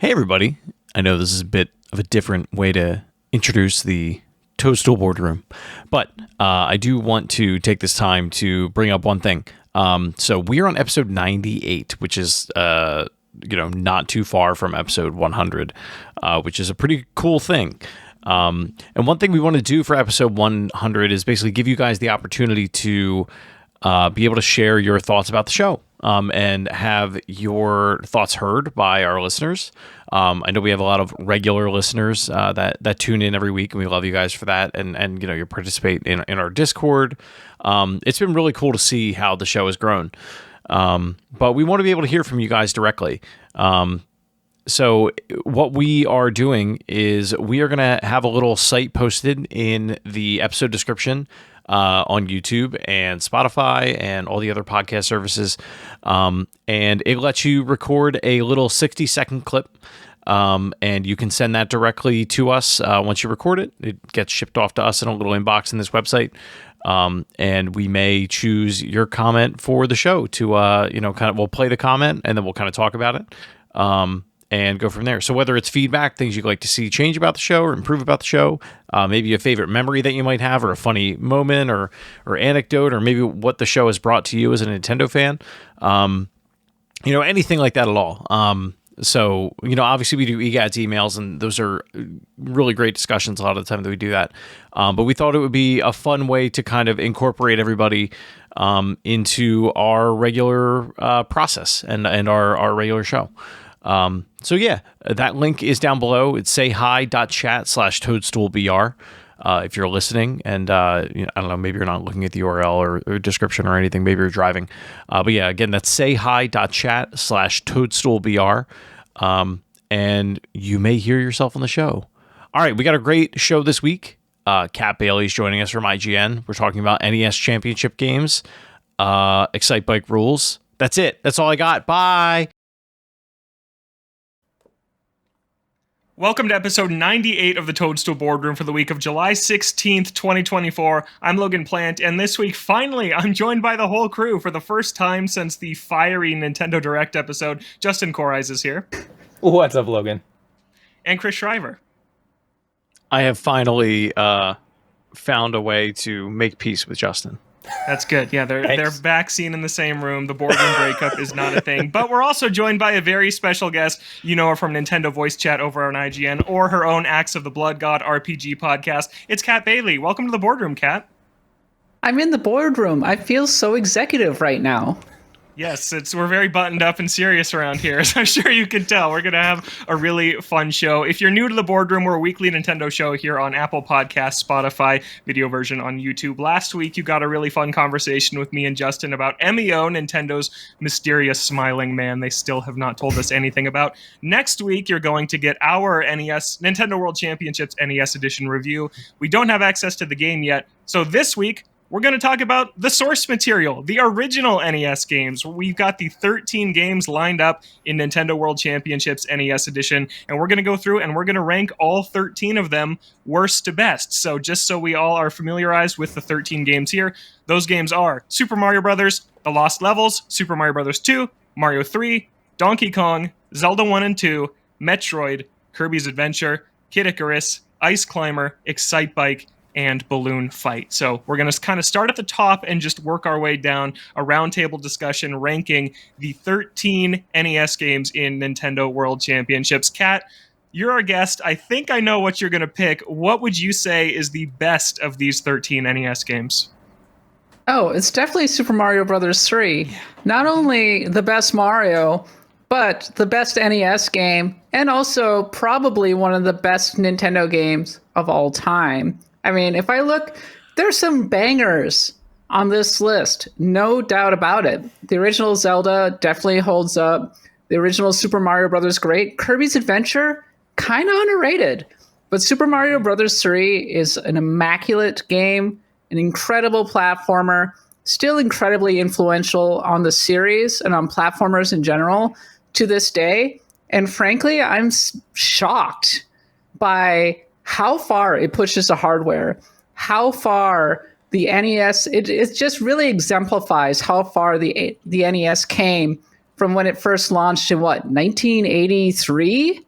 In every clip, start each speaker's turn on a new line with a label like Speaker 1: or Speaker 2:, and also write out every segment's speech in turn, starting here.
Speaker 1: Hey, everybody. I know this is a bit of a different way to introduce the Toadstool Boardroom, but I do want to take this time to bring up one thing. So we're on episode 98, which is, not too far from episode 100, which is a pretty cool thing. And one thing we want to do for episode 100 is basically give you guys the opportunity to be able to share your thoughts about the show. And have your thoughts heard by our listeners. I know we have a lot of regular listeners that tune in every week, and we love you guys for that. And you participate in our Discord. It's been really cool to see how the show has grown. But we want to be able to hear from you guys directly. So what we are doing is we are going to have a little site posted in the episode description on YouTube and Spotify and all the other podcast services. And it lets you record a little 60-second clip. And you can send that directly to us once you record it. It gets shipped off to us in a little inbox in this website. And we may choose your comment for the show to, we'll play the comment and then we'll kind of talk about it. And go from there. So whether it's feedback, things you'd like to see change about the show or improve about the show, maybe a favorite memory that you might have, or a funny moment or anecdote, or maybe what the show has brought to you as a Nintendo fan, anything like that at all. So, obviously we do EGADS emails, and those are really great discussions a lot of the time that we do that. But we thought it would be a fun way to kind of incorporate everybody into our regular process and our regular show. So yeah, that link is down below. It's sayhi.chat/toadstoolbr. If you're listening, and I don't know, maybe you're not looking at the URL or description or anything, maybe you're driving. But yeah, again, that's sayhi.chat/toadstoolbr. And you may hear yourself on the show. All right, we got a great show this week. Kat Bailey's joining us from IGN. We're talking about NES Championship games, Excitebike rules. That's it. That's all I got. Bye.
Speaker 2: Welcome to episode 98 of the Toadstool Boardroom for the week of July 16th, 2024. I'm Logan Plant, and this week, finally, I'm joined by the whole crew for the first time since the fiery Nintendo Direct episode. Justin Korais is here.
Speaker 3: What's up, Logan?
Speaker 2: And Chris Shriver.
Speaker 1: I have finally found a way to make peace with Justin.
Speaker 2: That's good. Yeah, they're back seen in the same room. The boardroom breakup is not a thing. But we're also joined by a very special guest. You know her from Nintendo Voice Chat over on IGN, or her own Axe of the Blood God RPG podcast. It's Kat Bailey. Welcome to the boardroom, Kat.
Speaker 4: I'm in the boardroom. I feel so executive right now.
Speaker 2: Yes, we're very buttoned up and serious around here, so I'm sure you can tell. We're going to have a really fun show. If you're new to the boardroom, we're a weekly Nintendo show here on Apple Podcasts, Spotify, video version on YouTube. Last week, you got a really fun conversation with me and Justin about MEO, Nintendo's mysterious smiling man they still have not told us anything about. Next week, you're going to get our Nintendo World Championships NES Edition review. We don't have access to the game yet, so this week, we're going to talk about the source material, the original NES games. We've got the 13 games lined up in Nintendo World Championships NES Edition, and we're going to go through and we're going to rank all 13 of them worst to best. So just so we all are familiarized with the 13 games here, those games are Super Mario Bros., The Lost Levels, Super Mario Bros. 2, Mario 3, Donkey Kong, Zelda 1 and 2, Metroid, Kirby's Adventure, Kid Icarus, Ice Climber, Excitebike, and Balloon Fight. So we're going to kind of start at the top and just work our way down a roundtable discussion ranking the 13 NES games in Nintendo World Championships. Kat, you're our guest. I think I know what you're going to pick. What would you say is the best of these 13 NES games?
Speaker 4: Oh, it's definitely Super Mario Bros. 3. Not only the best Mario, but the best NES game, and also probably one of the best Nintendo games of all time. I mean, if I look, there's some bangers on this list, no doubt about it. The original Zelda definitely holds up. The original Super Mario Bros. Great. Kirby's Adventure, kind of underrated. But Super Mario Bros. 3 is an immaculate game, an incredible platformer, still incredibly influential on the series and on platformers in general to this day. And frankly, I'm shocked by how far it pushes the hardware, how far the NES, it just really exemplifies how far the NES came from when it first launched in 1983?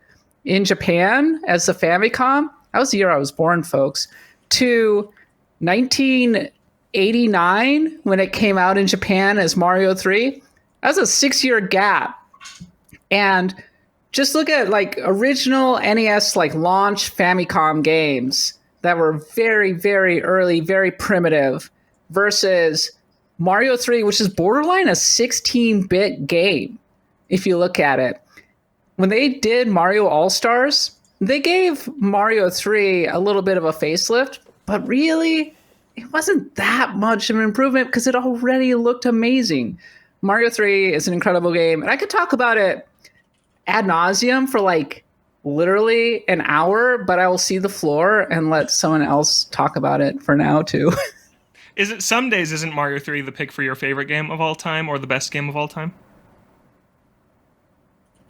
Speaker 4: in Japan as the Famicom. That was the year I was born, folks. To 1989 when it came out in Japan as Mario 3. That was a 6-year gap. And just look at like original NES like launch Famicom games that were very, very early, very primitive versus Mario 3, which is borderline a 16-bit game, if you look at it. When they did Mario All-Stars, they gave Mario 3 a little bit of a facelift, but really, it wasn't that much of an improvement because it already looked amazing. Mario 3 is an incredible game, and I could talk about it ad nauseum for like literally an hour, but I will see the floor and let someone else talk about it for now too.
Speaker 2: Some days isn't Mario 3 the pick for your favorite game of all time or the best game of all time?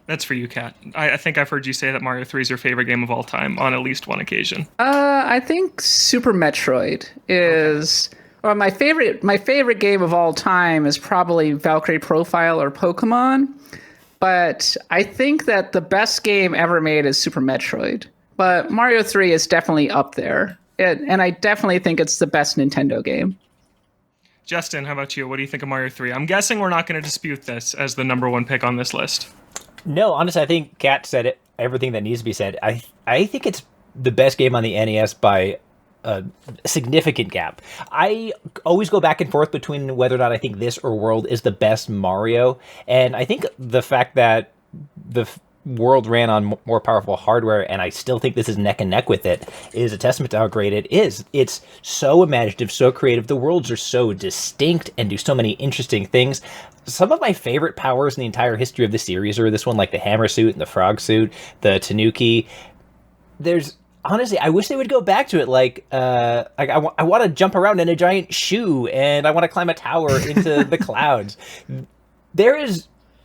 Speaker 2: That's for you, Kat. I think I've heard you say that Mario 3 is your favorite game of all time on at least one occasion.
Speaker 4: I think Super Metroid is... Well, my favorite game of all time is probably Valkyrie Profile or Pokemon. But I think that the best game ever made is Super Metroid. But Mario 3 is definitely up there. And I definitely think it's the best Nintendo game.
Speaker 2: Justin, how about you? What do you think of Mario 3? I'm guessing we're not going to dispute this as the number one pick on this list.
Speaker 3: No, honestly, I think Kat said everything that needs to be said. I think it's the best game on the NES by a significant gap. I always go back and forth between whether or not I think this or World is the best Mario, and I think the fact that the World ran on more powerful hardware, and I still think this is neck and neck with it, is a testament to how great it is. It's so imaginative, so creative. The worlds are so distinct and do so many interesting things. Some of my favorite powers in the entire history of the series are this one, like the hammer suit and the frog suit, the tanuki. Honestly, I wish they would go back to it. I want to jump around in a giant shoe, and I want to climb a tower into the clouds.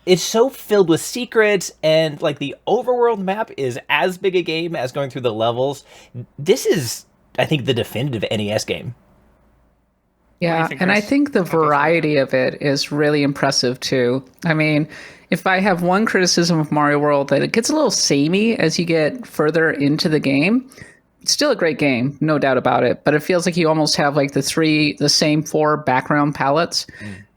Speaker 3: It's so filled with secrets, and like the overworld map is as big a game as going through the levels. This is, I think, the definitive NES game.
Speaker 4: Yeah, and I think the variety of it is really impressive too. I mean, if I have one criticism of Mario World, that it gets a little samey as you get further into the game. It's still a great game, no doubt about it, but it feels like you almost have like the same 4 background palettes.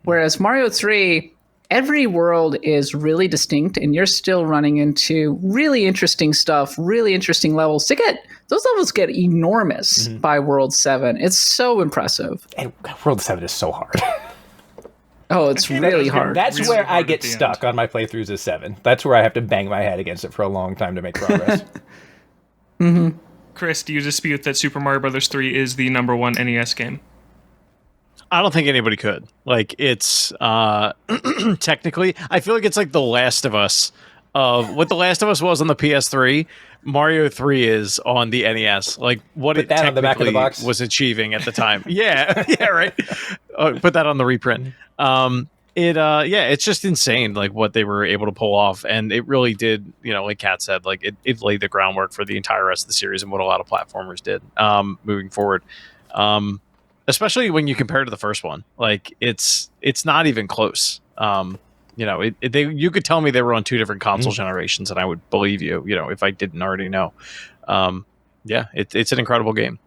Speaker 4: Whereas Mario 3, every world is really distinct, and you're still running into really interesting stuff, really interesting levels. Those levels get enormous by World 7. It's so impressive.
Speaker 3: And World 7 is so hard.
Speaker 4: Oh, it's really hard.
Speaker 3: That's
Speaker 2: really
Speaker 3: where
Speaker 2: hard
Speaker 3: I get stuck on my playthroughs of 7. That's where I have to bang my head against it for a long time to make progress.
Speaker 2: Chris, do you dispute that Super Mario Bros. 3 is the number one NES game?
Speaker 1: I don't think anybody could. Like, it's technically, I feel like it's like The Last of Us. What The Last of Us was on the PS3, Mario 3 is on the NES. Like, what
Speaker 3: Put
Speaker 1: it
Speaker 3: that on the back of the
Speaker 1: technically
Speaker 3: box.
Speaker 1: was achieving at the time. Yeah, right. Put that on the reprint. It's just insane, like what they were able to pull off, and it really did. Like Kat said, like it laid the groundwork for the entire rest of the series and what a lot of platformers did moving forward. Especially when you compare to the first one, like it's not even close. You could tell me they were on 2 different console generations, and I would believe you. If I didn't already know. It's an incredible game.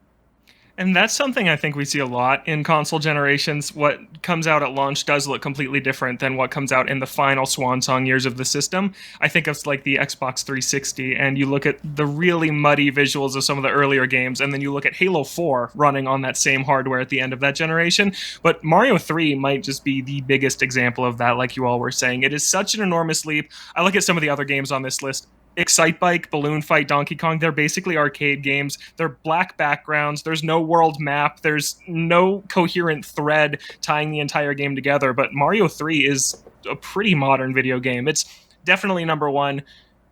Speaker 2: And that's something I think we see a lot in console generations. What comes out at launch does look completely different than what comes out in the final swan song years of the system. I think of like the Xbox 360, and you look at the really muddy visuals of some of the earlier games, and then you look at Halo 4 running on that same hardware at the end of that generation. But Mario 3 might just be the biggest example of that, like you all were saying. It is such an enormous leap. I look at some of the other games on this list. Excitebike, Balloon Fight, Donkey Kong, they're basically arcade games. They're black backgrounds. There's no world map. There's no coherent thread tying the entire game together. But Mario 3 is a pretty modern video game. It's definitely number one.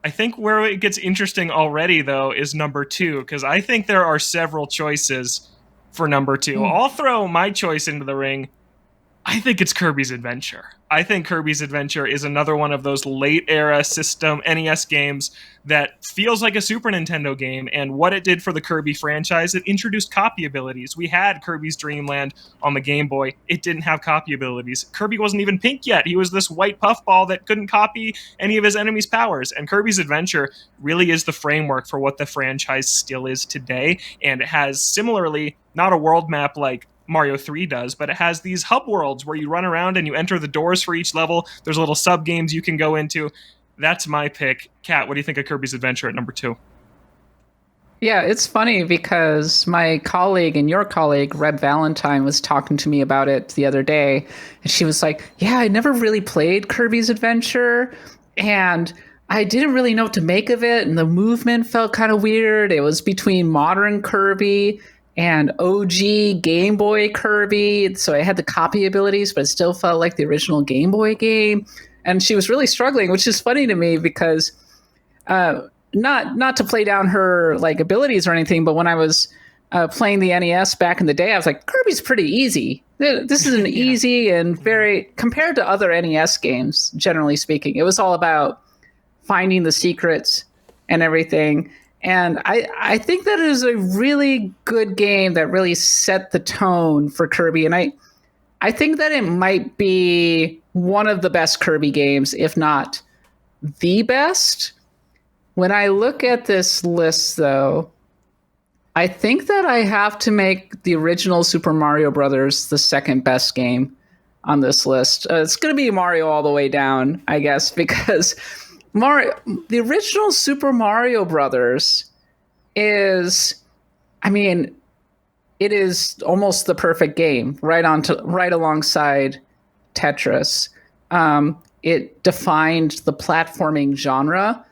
Speaker 2: I think where it gets interesting already, though, is number 2, because I think there are several choices for number 2. I'll throw my choice into the ring. I think it's Kirby's Adventure. I think Kirby's Adventure is another one of those late era system NES games that feels like a Super Nintendo game. And what it did for the Kirby franchise, it introduced copy abilities. We had Kirby's Dream Land on the Game Boy. It didn't have copy abilities. Kirby wasn't even pink yet. He was this white puffball that couldn't copy any of his enemies' powers. And Kirby's Adventure really is the framework for what the franchise still is today. And it has similarly not a world map like Mario 3 does, but it has these hub worlds where you run around and you enter the doors for each level. There's little sub games you can go into. That's my pick. Kat, what do you think of Kirby's Adventure at number 2?
Speaker 4: Yeah, it's funny because my colleague and your colleague, Reb Valentine, was talking to me about it the other day. And she was like, yeah, I never really played Kirby's Adventure. And I didn't really know what to make of it. And the movement felt kind of weird. It was between modern Kirby and OG Game Boy Kirby. So I had the copy abilities, but it still felt like the original Game Boy game. And she was really struggling, which is funny to me because not to play down her like abilities or anything, but when I was playing the NES back in the day, I was like, Kirby's pretty easy. This is an easy and very, compared to other NES games, generally speaking, it was all about finding the secrets and everything. And I think that it is a really good game that really set the tone for Kirby. And I think that it might be one of the best Kirby games, if not the best. When I look at this list, though, I think that I have to make the original Super Mario Brothers the second best game on this list. It's going to be Mario all the way down, I guess, because the original Super Mario Brothers is, I mean, it is almost the perfect game, right alongside Tetris. It defined the platforming genre.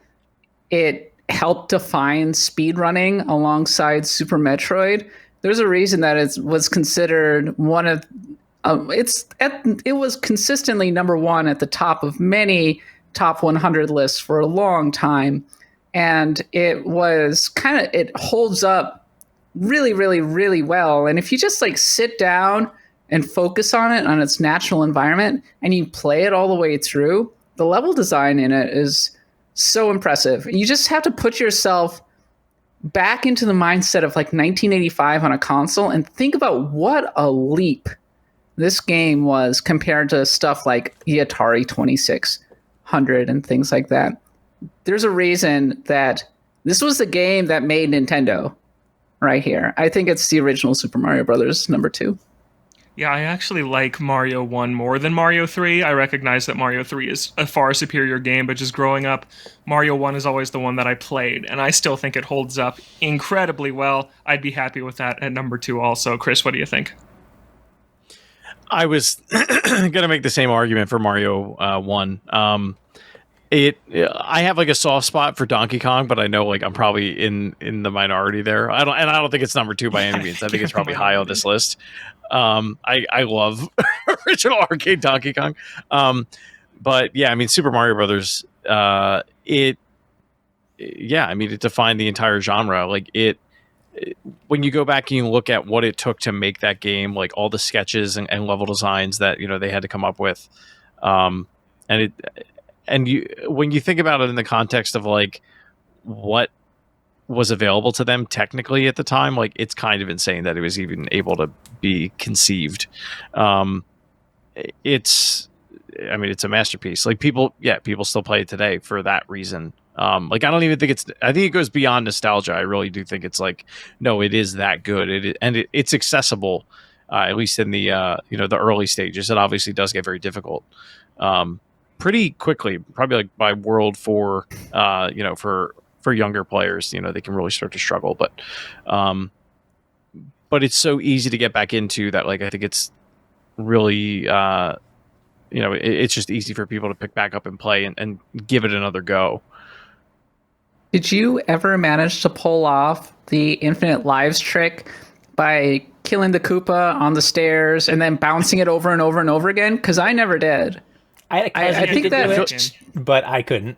Speaker 4: It helped define speedrunning alongside Super Metroid. There's a reason that it was considered one of it was consistently number one at the top of many top 100 lists for a long time. And it holds up really, really, really well. And if you just like sit down and focus on it, on its natural environment, and you play it all the way through, the level design in it is so impressive. You just have to put yourself back into the mindset of like 1985 on a console and think about what a leap this game was compared to stuff like the Atari 2600 and things like that. There's a reason that this was the game that made Nintendo right here. I think it's the original Super Mario Brothers number 2.
Speaker 2: Yeah, I actually like Mario 1 more than Mario 3. I recognize that Mario 3 is a far superior game, but just growing up, Mario 1 is always the one that I played, and I still think it holds up incredibly well. I'd be happy with that at number 2 also. Chris, what do you think?
Speaker 1: I was going to make the same argument for Mario 1. I have like a soft spot for Donkey Kong, but I know like I'm probably in the minority there. I don't think it's number 2 by any means. I think it's probably high on this list. I love original arcade Donkey Kong. But yeah, I mean Super Mario Brothers, it defined the entire genre. Like when you go back and you look at what it took to make that game, like all the sketches and level designs that, they had to come up with. When you think about it in the context of like what was available to them technically at the time, like it's kind of insane that it was even able to be conceived. It's a masterpiece. Like people still play it today for that reason. I don't even think I think it goes beyond nostalgia. I really do think it's like, no, it is that good. It's accessible, at least in the, the early stages. It obviously does get very difficult. Pretty quickly, probably like by World 4, for younger players, they can really start to struggle. But it's so easy to get back into that. Like, I think it's really, it's just easy for people to pick back up and play and give it another go.
Speaker 4: Did you ever manage to pull off the infinite lives trick by killing the Koopa on the stairs and then bouncing it over and over and over again? Because I never did.
Speaker 3: I think that, but I couldn't.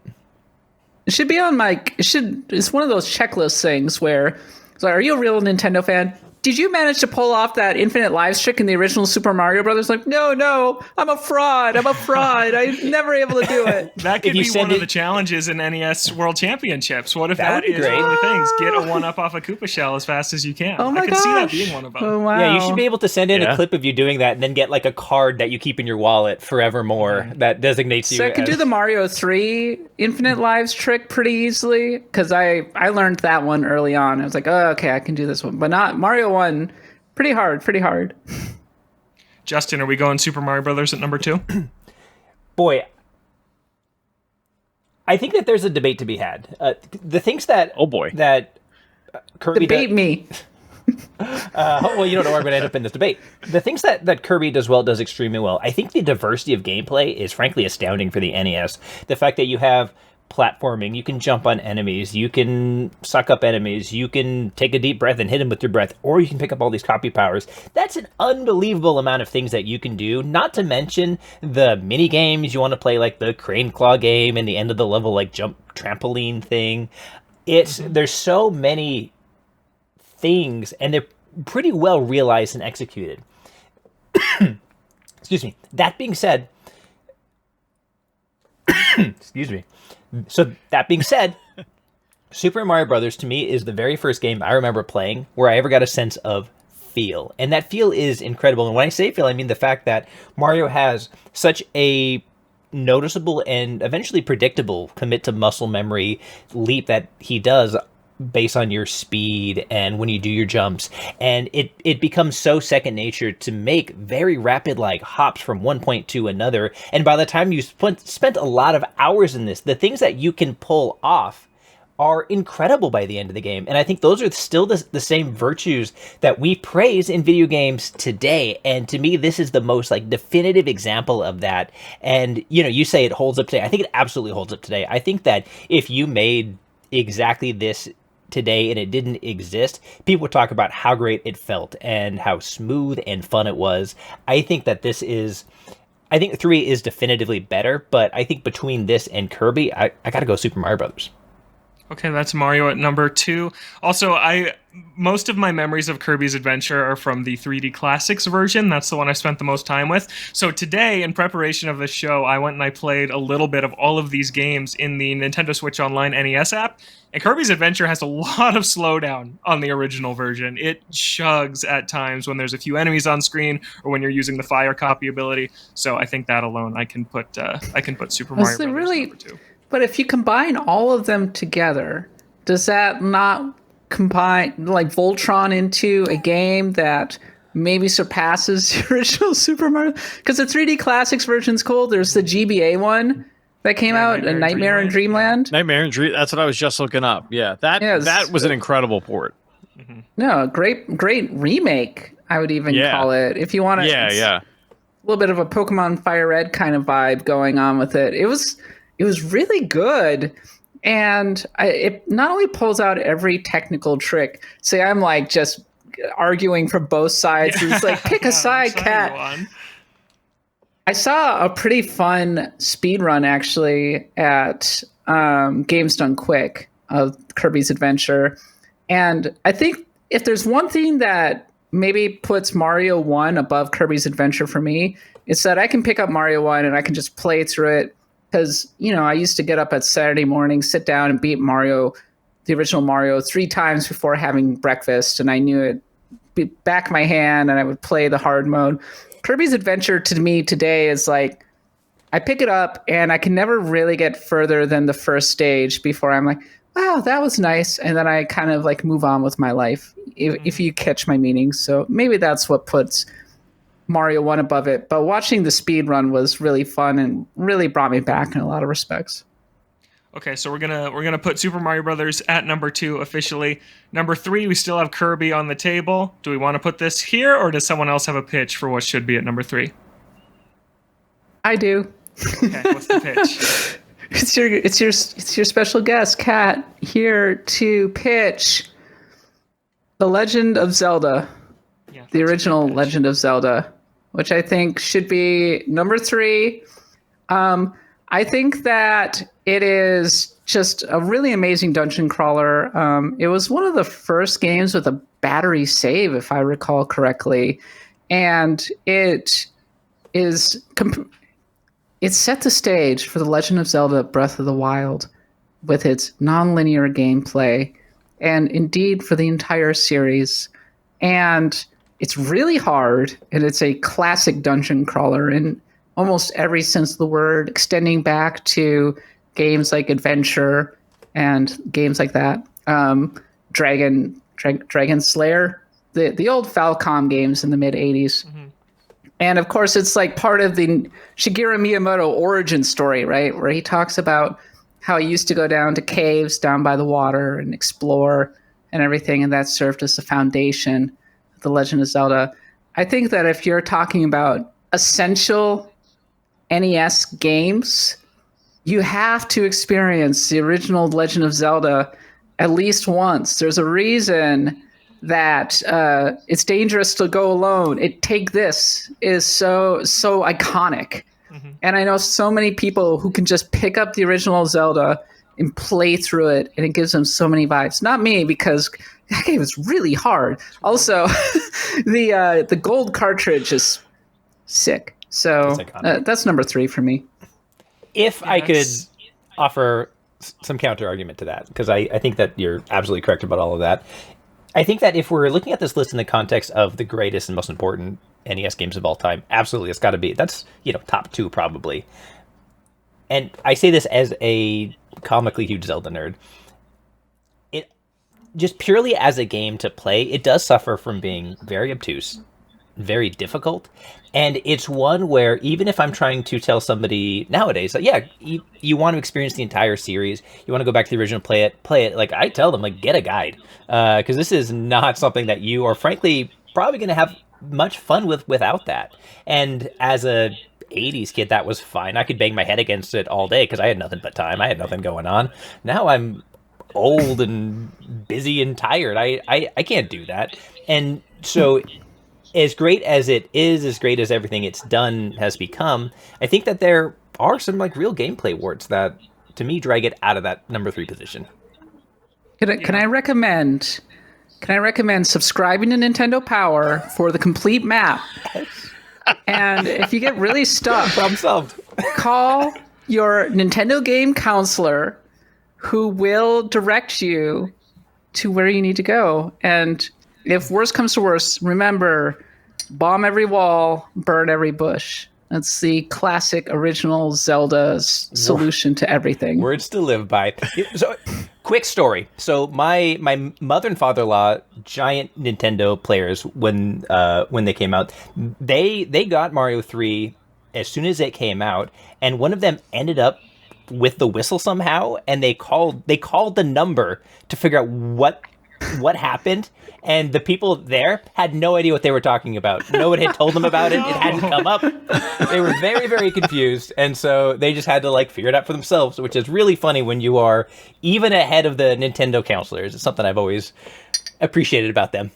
Speaker 4: It should be on my. It's one of those checklist things where it's like, are you a real Nintendo fan? Did you manage to pull off that infinite lives trick in the original Super Mario Brothers? Like, no, I'm a fraud. I'm never able to do it.
Speaker 2: That could be one of the challenges in NES World Championships. What if that is one of the things? Get a one-up off a Koopa shell as fast as you can.
Speaker 4: Oh my
Speaker 2: I could see that being one of them.
Speaker 4: Oh, wow.
Speaker 3: Yeah, you should be able to send in a clip of you doing that and then get like a card that you keep in your wallet forevermore that designates you.
Speaker 4: So I could do the Mario 3 infinite lives trick pretty easily because I learned that one early on. I was like, oh, okay, I can do this one. But not Mario 1. Pretty hard.
Speaker 2: Justin, are we going Super Mario Brothers at number 2?
Speaker 3: Boy, I think that there's a debate to be had. The things that that Kirby
Speaker 4: debate me.
Speaker 3: Well, you don't know where I'm going to end up in this debate. The things that Kirby does extremely well. I think the diversity of gameplay is frankly astounding for the NES. The fact that you have platforming, you can jump on enemies, you can suck up enemies, you can take a deep breath and hit them with your breath, or you can pick up all these copy powers. That's an unbelievable amount of things that you can do, not to mention the mini games you want to play, like the crane claw game and the end of the level like jump trampoline thing. There's so many things, and they're pretty well realized and executed. Excuse me. That being said, excuse me. So that being said, Super Mario Brothers to me is the very first game I remember playing where I ever got a sense of feel. And that feel is incredible. And when I say feel, I mean the fact that Mario has such a noticeable and eventually predictable commit to muscle memory leap that he does based on your speed and when you do your jumps, and it becomes so second nature to make very rapid like hops from one point to another. And by the time you spent a lot of hours in this, the things that you can pull off are incredible by the end of the game. And I think those are still the same virtues that we praise in video games today. And to me, this is the most like definitive example of that. And you say it holds up today. I think it absolutely holds up today. I think that if you made exactly this today and it didn't exist, people would talk about how great it felt and how smooth and fun it was. I think 3 is definitively better, but I think between this and Kirby, I gotta go Super Mario Brothers.
Speaker 2: Okay, that's Mario at number 2. Also, most of my memories of Kirby's Adventure are from the 3D Classics version. That's the one I spent the most time with. So today, in preparation of this show, I went and I played a little bit of all of these games in the Nintendo Switch Online NES app. And Kirby's Adventure has a lot of slowdown on the original version. It chugs at times when there's a few enemies on screen or when you're using the fire copy ability. So I think that alone, I can put Super Mario Brothers number 2.
Speaker 4: But if you combine all of them together, does that not combine like Voltron into a game that maybe surpasses the original Super Mario? Because the 3D Classics version's cool. There's the GBA one that came out, A Nightmare in Dreamland.
Speaker 1: Nightmare in Dream. That's what I was just looking up. Yeah, that was an incredible port.
Speaker 4: Mm-hmm. No, great remake. I would even call it, if you want to.
Speaker 1: Yeah.
Speaker 4: A little bit of a Pokemon Fire Red kind of vibe going on with it. It was really good, and it not only pulls out every technical trick. Say I'm like just arguing from both sides. It's like pick a side, Cat. I saw a pretty fun speed run actually at Games Done Quick of Kirby's Adventure, and I think if there's one thing that maybe puts Mario 1 above Kirby's Adventure for me, it's that I can pick up Mario 1 and I can just play through it. Because, I used to get up at Saturday morning, sit down and beat Mario, the original Mario, 3 times before having breakfast. And I knew it, be back my hand, and I would play the hard mode. Kirby's Adventure to me today is like, I pick it up and I can never really get further than the first stage before I'm like, wow, that was nice. And then I kind of like move on with my life, if you catch my meaning. So maybe that's what puts Mario 1 above it, but watching the speed run was really fun and really brought me back in a lot of respects.
Speaker 2: Okay, so we're gonna put Super Mario Brothers at number 2 officially. Number 3, we still have Kirby on the table. Do we want to put this here, or does someone else have a pitch for what should be at number 3?
Speaker 4: I do.
Speaker 2: Okay, what's the pitch?
Speaker 4: It's your special guest, Kat, here to pitch The Legend of Zelda, the original Legend of Zelda, which I think should be number 3. I think that it is just a really amazing dungeon crawler. It was one of the first games with a battery save, if I recall correctly, and it set the stage for The Legend of Zelda: Breath of the Wild with its non-linear gameplay, and indeed for the entire series. And it's really hard, and it's a classic dungeon crawler in almost every sense of the word, extending back to games like Adventure and games like that. Dragon Slayer, the old Falcom games in the mid-'80s. Mm-hmm. And of course, it's like part of the Shigeru Miyamoto origin story, right? Where he talks about how he used to go down to caves down by the water and explore and everything, and that served as the foundation of The Legend of Zelda. I think that if you're talking about essential NES games, you have to experience the original Legend of Zelda at least once. There's a reason that It's Dangerous to Go Alone. Take This is so iconic. Mm-hmm. And I know so many people who can just pick up the original Zelda and play through it, and it gives them so many vibes. Not me, because that game is really hard. Also, the gold cartridge is sick. So that's number 3 for me.
Speaker 3: If I could offer some counter argument to that, because I think that you're absolutely correct about all of that. I think that if we're looking at this list in the context of the greatest and most important NES games of all time, absolutely, it's got to be. That's, top 2 probably. And I say this as a comically huge Zelda nerd. It just purely as a game to play, it does suffer from being very obtuse, very difficult. And it's one where even if I'm trying to tell somebody nowadays that, you want to experience the entire series, you want to go back to the original, play it, like I tell them, like, get a guide. Because this is not something that you are frankly probably going to have much fun without that. And as a 80s kid, that was fine. I could bang my head against it all day because I had nothing but time. I had nothing going on. Now I'm old and busy and tired. I can't do that. And so as great as it is, as great as everything it's done has become, I think that there are some real gameplay warts that, to me, drag it out of that number 3 position.
Speaker 4: Can I recommend subscribing to Nintendo Power for the complete map? And if you get really stuck,
Speaker 3: problem solved.
Speaker 4: Call your Nintendo game counselor, who will direct you to where you need to go. And if worse comes to worse, remember, bomb every wall, burn every bush. That's the classic original Zelda's solution to everything.
Speaker 3: Words to live by. So, quick story. So my mother and father-in-law, giant Nintendo players when they came out. They got Mario 3 as soon as it came out, and one of them ended up with the whistle somehow, and they called the number to figure out what happened, and the people there had no idea what they were talking about. No one had told them about it. It hadn't come up. They were very, very confused, and so they just had to figure it out for themselves, which is really funny when you are even ahead of the Nintendo counselors. It's something I've always appreciated about them.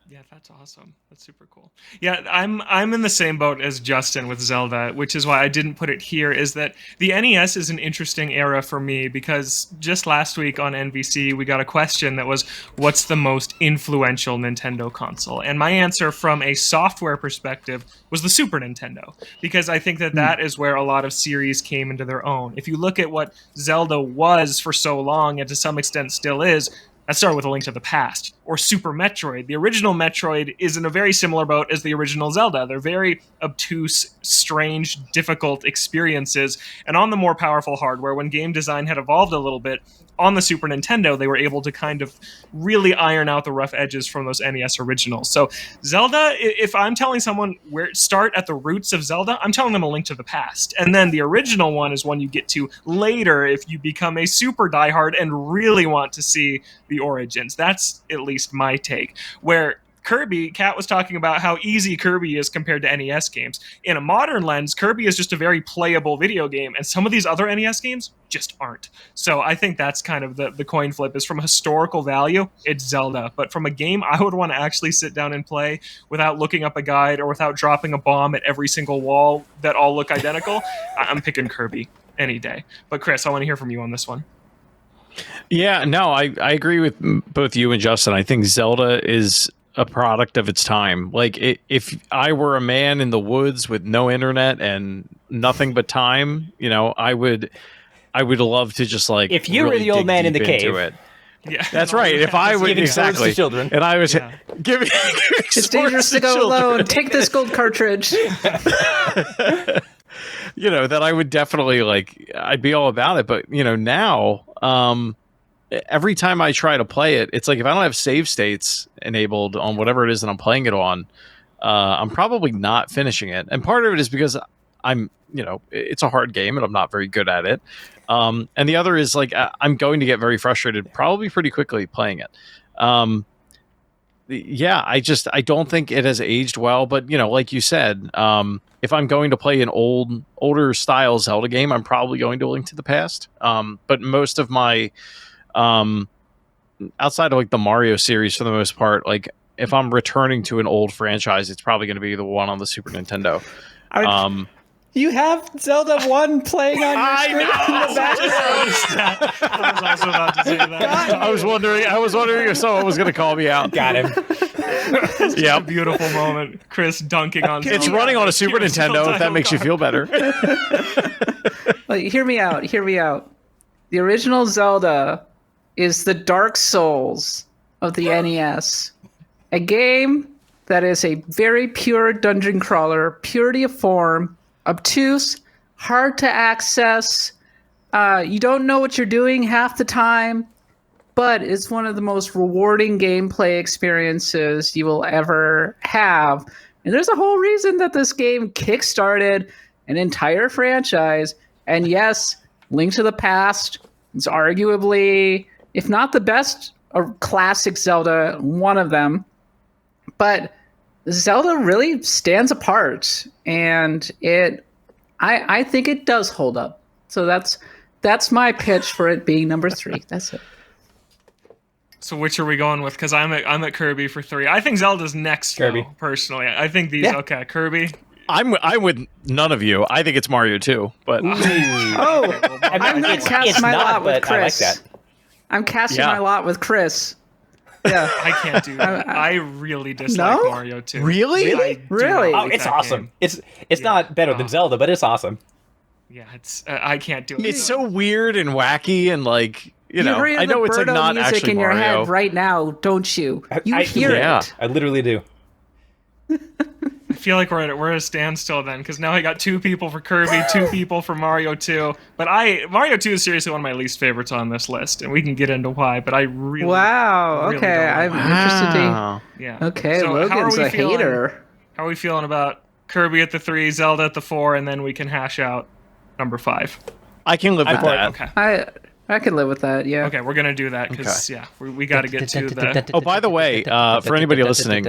Speaker 2: Yeah, that's awesome. That's super cool. Yeah, I'm in the same boat as Justin with Zelda, which is why I didn't put it here, is that the NES is an interesting era for me, because just last week on NVC, we got a question that was, what's the most influential Nintendo console? And my answer from a software perspective was the Super Nintendo, because I think that is where a lot of series came into their own. If you look at what Zelda was for so long, and to some extent still is, that started with A Link to the Past, or Super Metroid. The original Metroid is in a very similar boat as the original Zelda. They're very obtuse, strange, difficult experiences. And on the more powerful hardware, when game design had evolved a little bit, on the Super Nintendo, they were able to kind of really iron out the rough edges from those NES originals. So Zelda, if I'm telling someone where start at the roots of Zelda, I'm telling them A Link to the Past. And then the original one is one you get to later if you become a super diehard and really want to see the origins. That's at least my take. Where Kirby, Kat was talking about how easy Kirby is compared to NES games. In a modern lens, Kirby is just a very playable video game, and some of these other NES games just aren't. So I think that's kind of the coin flip, is from a historical value, it's Zelda. But from a game I would want to actually sit down and play without looking up a guide or without dropping a bomb at every single wall that all look identical, I'm picking Kirby. any day. But Chris, I want to hear from you on this one.
Speaker 1: Yeah, no, I agree with both you and Justin. I think Zelda is a product of its time. Like, if I were a man in the woods with no internet and nothing but time, I would love to just like
Speaker 3: If you were
Speaker 1: really
Speaker 3: the old
Speaker 1: dig
Speaker 3: man in
Speaker 1: deep
Speaker 3: the
Speaker 1: into
Speaker 3: cave.
Speaker 1: it.
Speaker 2: Yeah,
Speaker 1: That's right. If I would
Speaker 3: Giving swords
Speaker 1: exactly
Speaker 3: to children.
Speaker 1: and I was
Speaker 2: Yeah.
Speaker 1: giving
Speaker 4: It's dangerous to go alone. Take this gold cartridge.
Speaker 1: That I would definitely I'd be all about it. But now, every time I try to play it, it's like if I don't have save states enabled on whatever it is that I'm playing it on, I'm probably not finishing it. And part of it is because it's a hard game and I'm not very good at it. And the other is I'm going to get very frustrated probably pretty quickly playing it. I don't think it has aged well, but like you said, if I'm going to play an older style Zelda game, I'm probably going to Link to the Past. But most of my, outside of the Mario series for the most part, if I'm returning to an old franchise, it's probably going to be the one on the Super Nintendo.
Speaker 3: You have Zelda 1 playing on your screen in the back.
Speaker 2: I was also about to say that.
Speaker 1: I was wondering if someone was going to call me out.
Speaker 3: Got him.
Speaker 2: Yeah, beautiful moment. Chris dunking on.
Speaker 1: It's
Speaker 2: Zelda.
Speaker 1: running on a Super Nintendo, if that makes you feel better.
Speaker 4: Hear me out. Hear me out. The original Zelda is the Dark Souls of the NES. A game that is a very pure dungeon crawler, purity of form, obtuse, hard to access. You don't know what you're doing half the time, but it's one of the most rewarding gameplay experiences you will ever have. And there's a whole reason that this game kickstarted an entire franchise. And yes, Link to the Past is arguably, if not the best, a classic Zelda, one of them. But Zelda really stands apart, and I think it does hold up. So that's my pitch for it being number 3. That's it.
Speaker 2: So which are we going with? Because I'm at Kirby for 3. I think Zelda's next.
Speaker 3: Kirby.
Speaker 2: Though, personally, I think these.
Speaker 3: Yeah.
Speaker 2: Okay, Kirby.
Speaker 1: I'm with none of you. I think it's Mario 2, but
Speaker 4: Oh, I'm going to cast my lot with Chris.
Speaker 3: I like that.
Speaker 4: I'm casting my lot with Chris. Yeah.
Speaker 2: I can't do that. I really dislike
Speaker 4: No?
Speaker 2: Mario 2.
Speaker 1: Really?
Speaker 2: I do
Speaker 4: Really?
Speaker 2: not
Speaker 3: Oh,
Speaker 2: like
Speaker 3: it's
Speaker 2: that
Speaker 3: awesome.
Speaker 2: game.
Speaker 3: It's not better than Zelda, but it's awesome.
Speaker 2: Yeah, it's. I can't do it.
Speaker 1: it's so weird and wacky and
Speaker 4: You hear
Speaker 1: I know
Speaker 4: the
Speaker 1: it's
Speaker 4: Birdo
Speaker 1: not
Speaker 4: music
Speaker 1: actually
Speaker 4: in your
Speaker 1: Mario.
Speaker 4: head right now, don't you? You hear
Speaker 1: yeah.
Speaker 4: it.
Speaker 3: I literally do.
Speaker 2: I feel like we're at a standstill then, because now I got 2 people for Kirby, 2 people for Mario 2. But Mario 2 is seriously one of my least favorites on this list, and we can get into why. But I really,
Speaker 4: Wow.
Speaker 2: really
Speaker 4: Okay,
Speaker 2: don't like
Speaker 4: I'm interested to.
Speaker 1: Wow.
Speaker 2: yeah.
Speaker 4: Okay,
Speaker 2: So how are
Speaker 4: Logan's
Speaker 2: we
Speaker 4: a
Speaker 2: feeling?
Speaker 4: hater.
Speaker 2: How are we feeling about Kirby at the 3, Zelda at the 4, and then we can hash out number 5?
Speaker 1: I can live with
Speaker 3: for it.
Speaker 1: that.
Speaker 2: Okay.
Speaker 4: I can live with that. Yeah.
Speaker 2: Okay, we're gonna do that because we got to get to the.
Speaker 1: Oh, by the way, for anybody listening,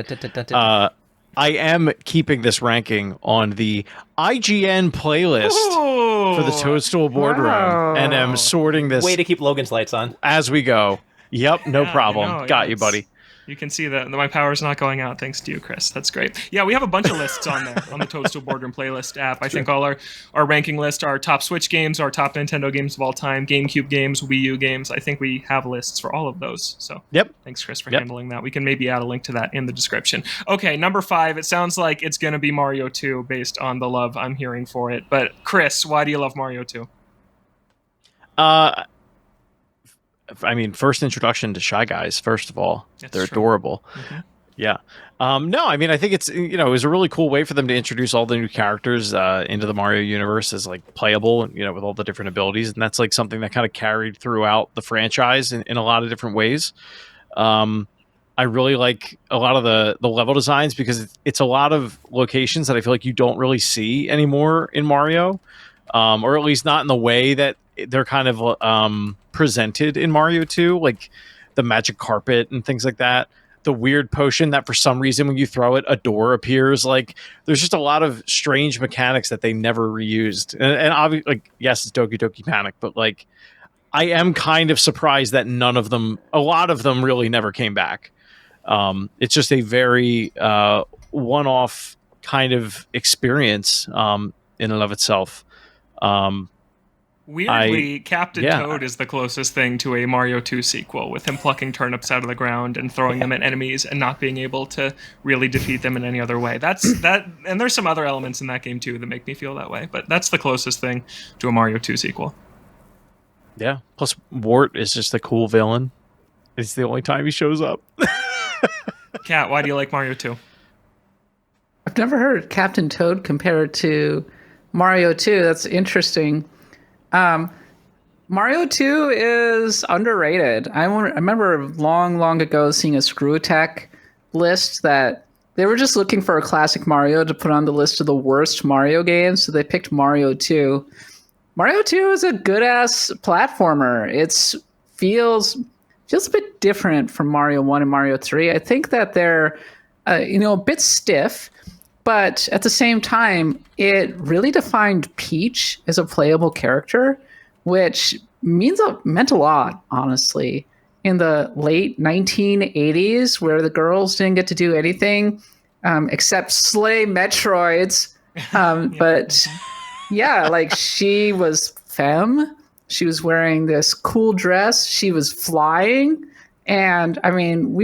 Speaker 1: I am keeping this ranking on the IGN playlist for the Toadstool Boardroom,
Speaker 4: Wow.
Speaker 1: and am sorting this
Speaker 3: Way to keep Logan's lights on.
Speaker 1: as we go. Yep, no
Speaker 2: Yeah,
Speaker 1: problem.
Speaker 2: I know,
Speaker 1: Got
Speaker 2: yeah,
Speaker 1: you, buddy.
Speaker 2: You can see that my power's not going out thanks to you, Chris. That's great. Yeah, we have a bunch of lists on there on the Toadstool Boardroom playlist app. I think all our ranking list, our top Switch games, our top Nintendo games of all time, GameCube games, Wii U games. I think we have lists for all of those. So
Speaker 1: Yep.
Speaker 2: thanks, Chris, for handling that. We can maybe add a link to that in the description. Okay, number 5. It sounds like it's going to be Mario 2 based on the love I'm hearing for it. But Chris, why do you love Mario 2?
Speaker 1: I mean, first introduction to Shy Guys, first of all.
Speaker 2: That's
Speaker 1: They're
Speaker 2: true.
Speaker 1: adorable.
Speaker 2: Mhm.
Speaker 1: Yeah. No, I mean, I think it's, it was a really cool way for them to introduce all the new characters into the Mario universe as playable, with all the different abilities. And that's something that kind of carried throughout the franchise in a lot of different ways. I really like a lot of the level designs because it's a lot of locations that I feel like you don't really see anymore in Mario, or at least not in the way that they're kind of presented in Mario 2, like the magic carpet and things like that. The weird potion that for some reason when you throw it, a door appears. There's just a lot of strange mechanics that they never reused. And obviously, yes, it's Doki Doki Panic, but I am kind of surprised that a lot of them really never came back. It's just a very one-off kind of experience in and of itself.
Speaker 2: Weirdly, Captain Toad is the closest thing to a Mario 2 sequel, with him plucking turnips out of the ground and throwing them at enemies and not being able to really defeat them in any other way. And there's some other elements in that game too that make me feel that way, but that's the closest thing to a Mario 2 sequel.
Speaker 1: Yeah. Plus, Wart is just a cool villain. It's the only time he shows up.
Speaker 2: Kat, why do you like Mario 2?
Speaker 4: I've never heard Captain Toad compared to Mario 2. That's interesting. Mario 2 is underrated. I remember long ago seeing a Screw Attack list that they were just looking for a classic Mario to put on the list of the worst Mario games, so they picked Mario 2. Mario 2 is a good-ass platformer. It feels a bit different from Mario 1 and Mario 3. I think that they're a bit stiff, but at the same time, it really defined Peach as a playable character, which meant a lot, honestly. In the late 1980s, where the girls didn't get to do anything except slay Metroids. But yeah, like she was femme. She was wearing this cool dress. She was flying. And I mean,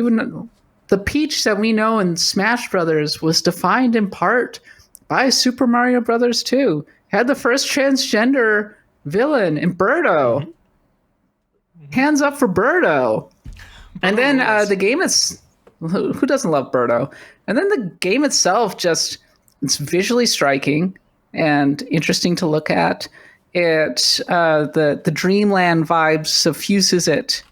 Speaker 4: the Peach that we know in Smash Brothers was defined in part by Super Mario Brothers 2. Had the first transgender villain in Birdo. Mm-hmm. Hands up for Birdo. And then the game is... Who doesn't love Birdo? And then the game itself it's visually striking and interesting to look at. The Dreamland vibe suffuses it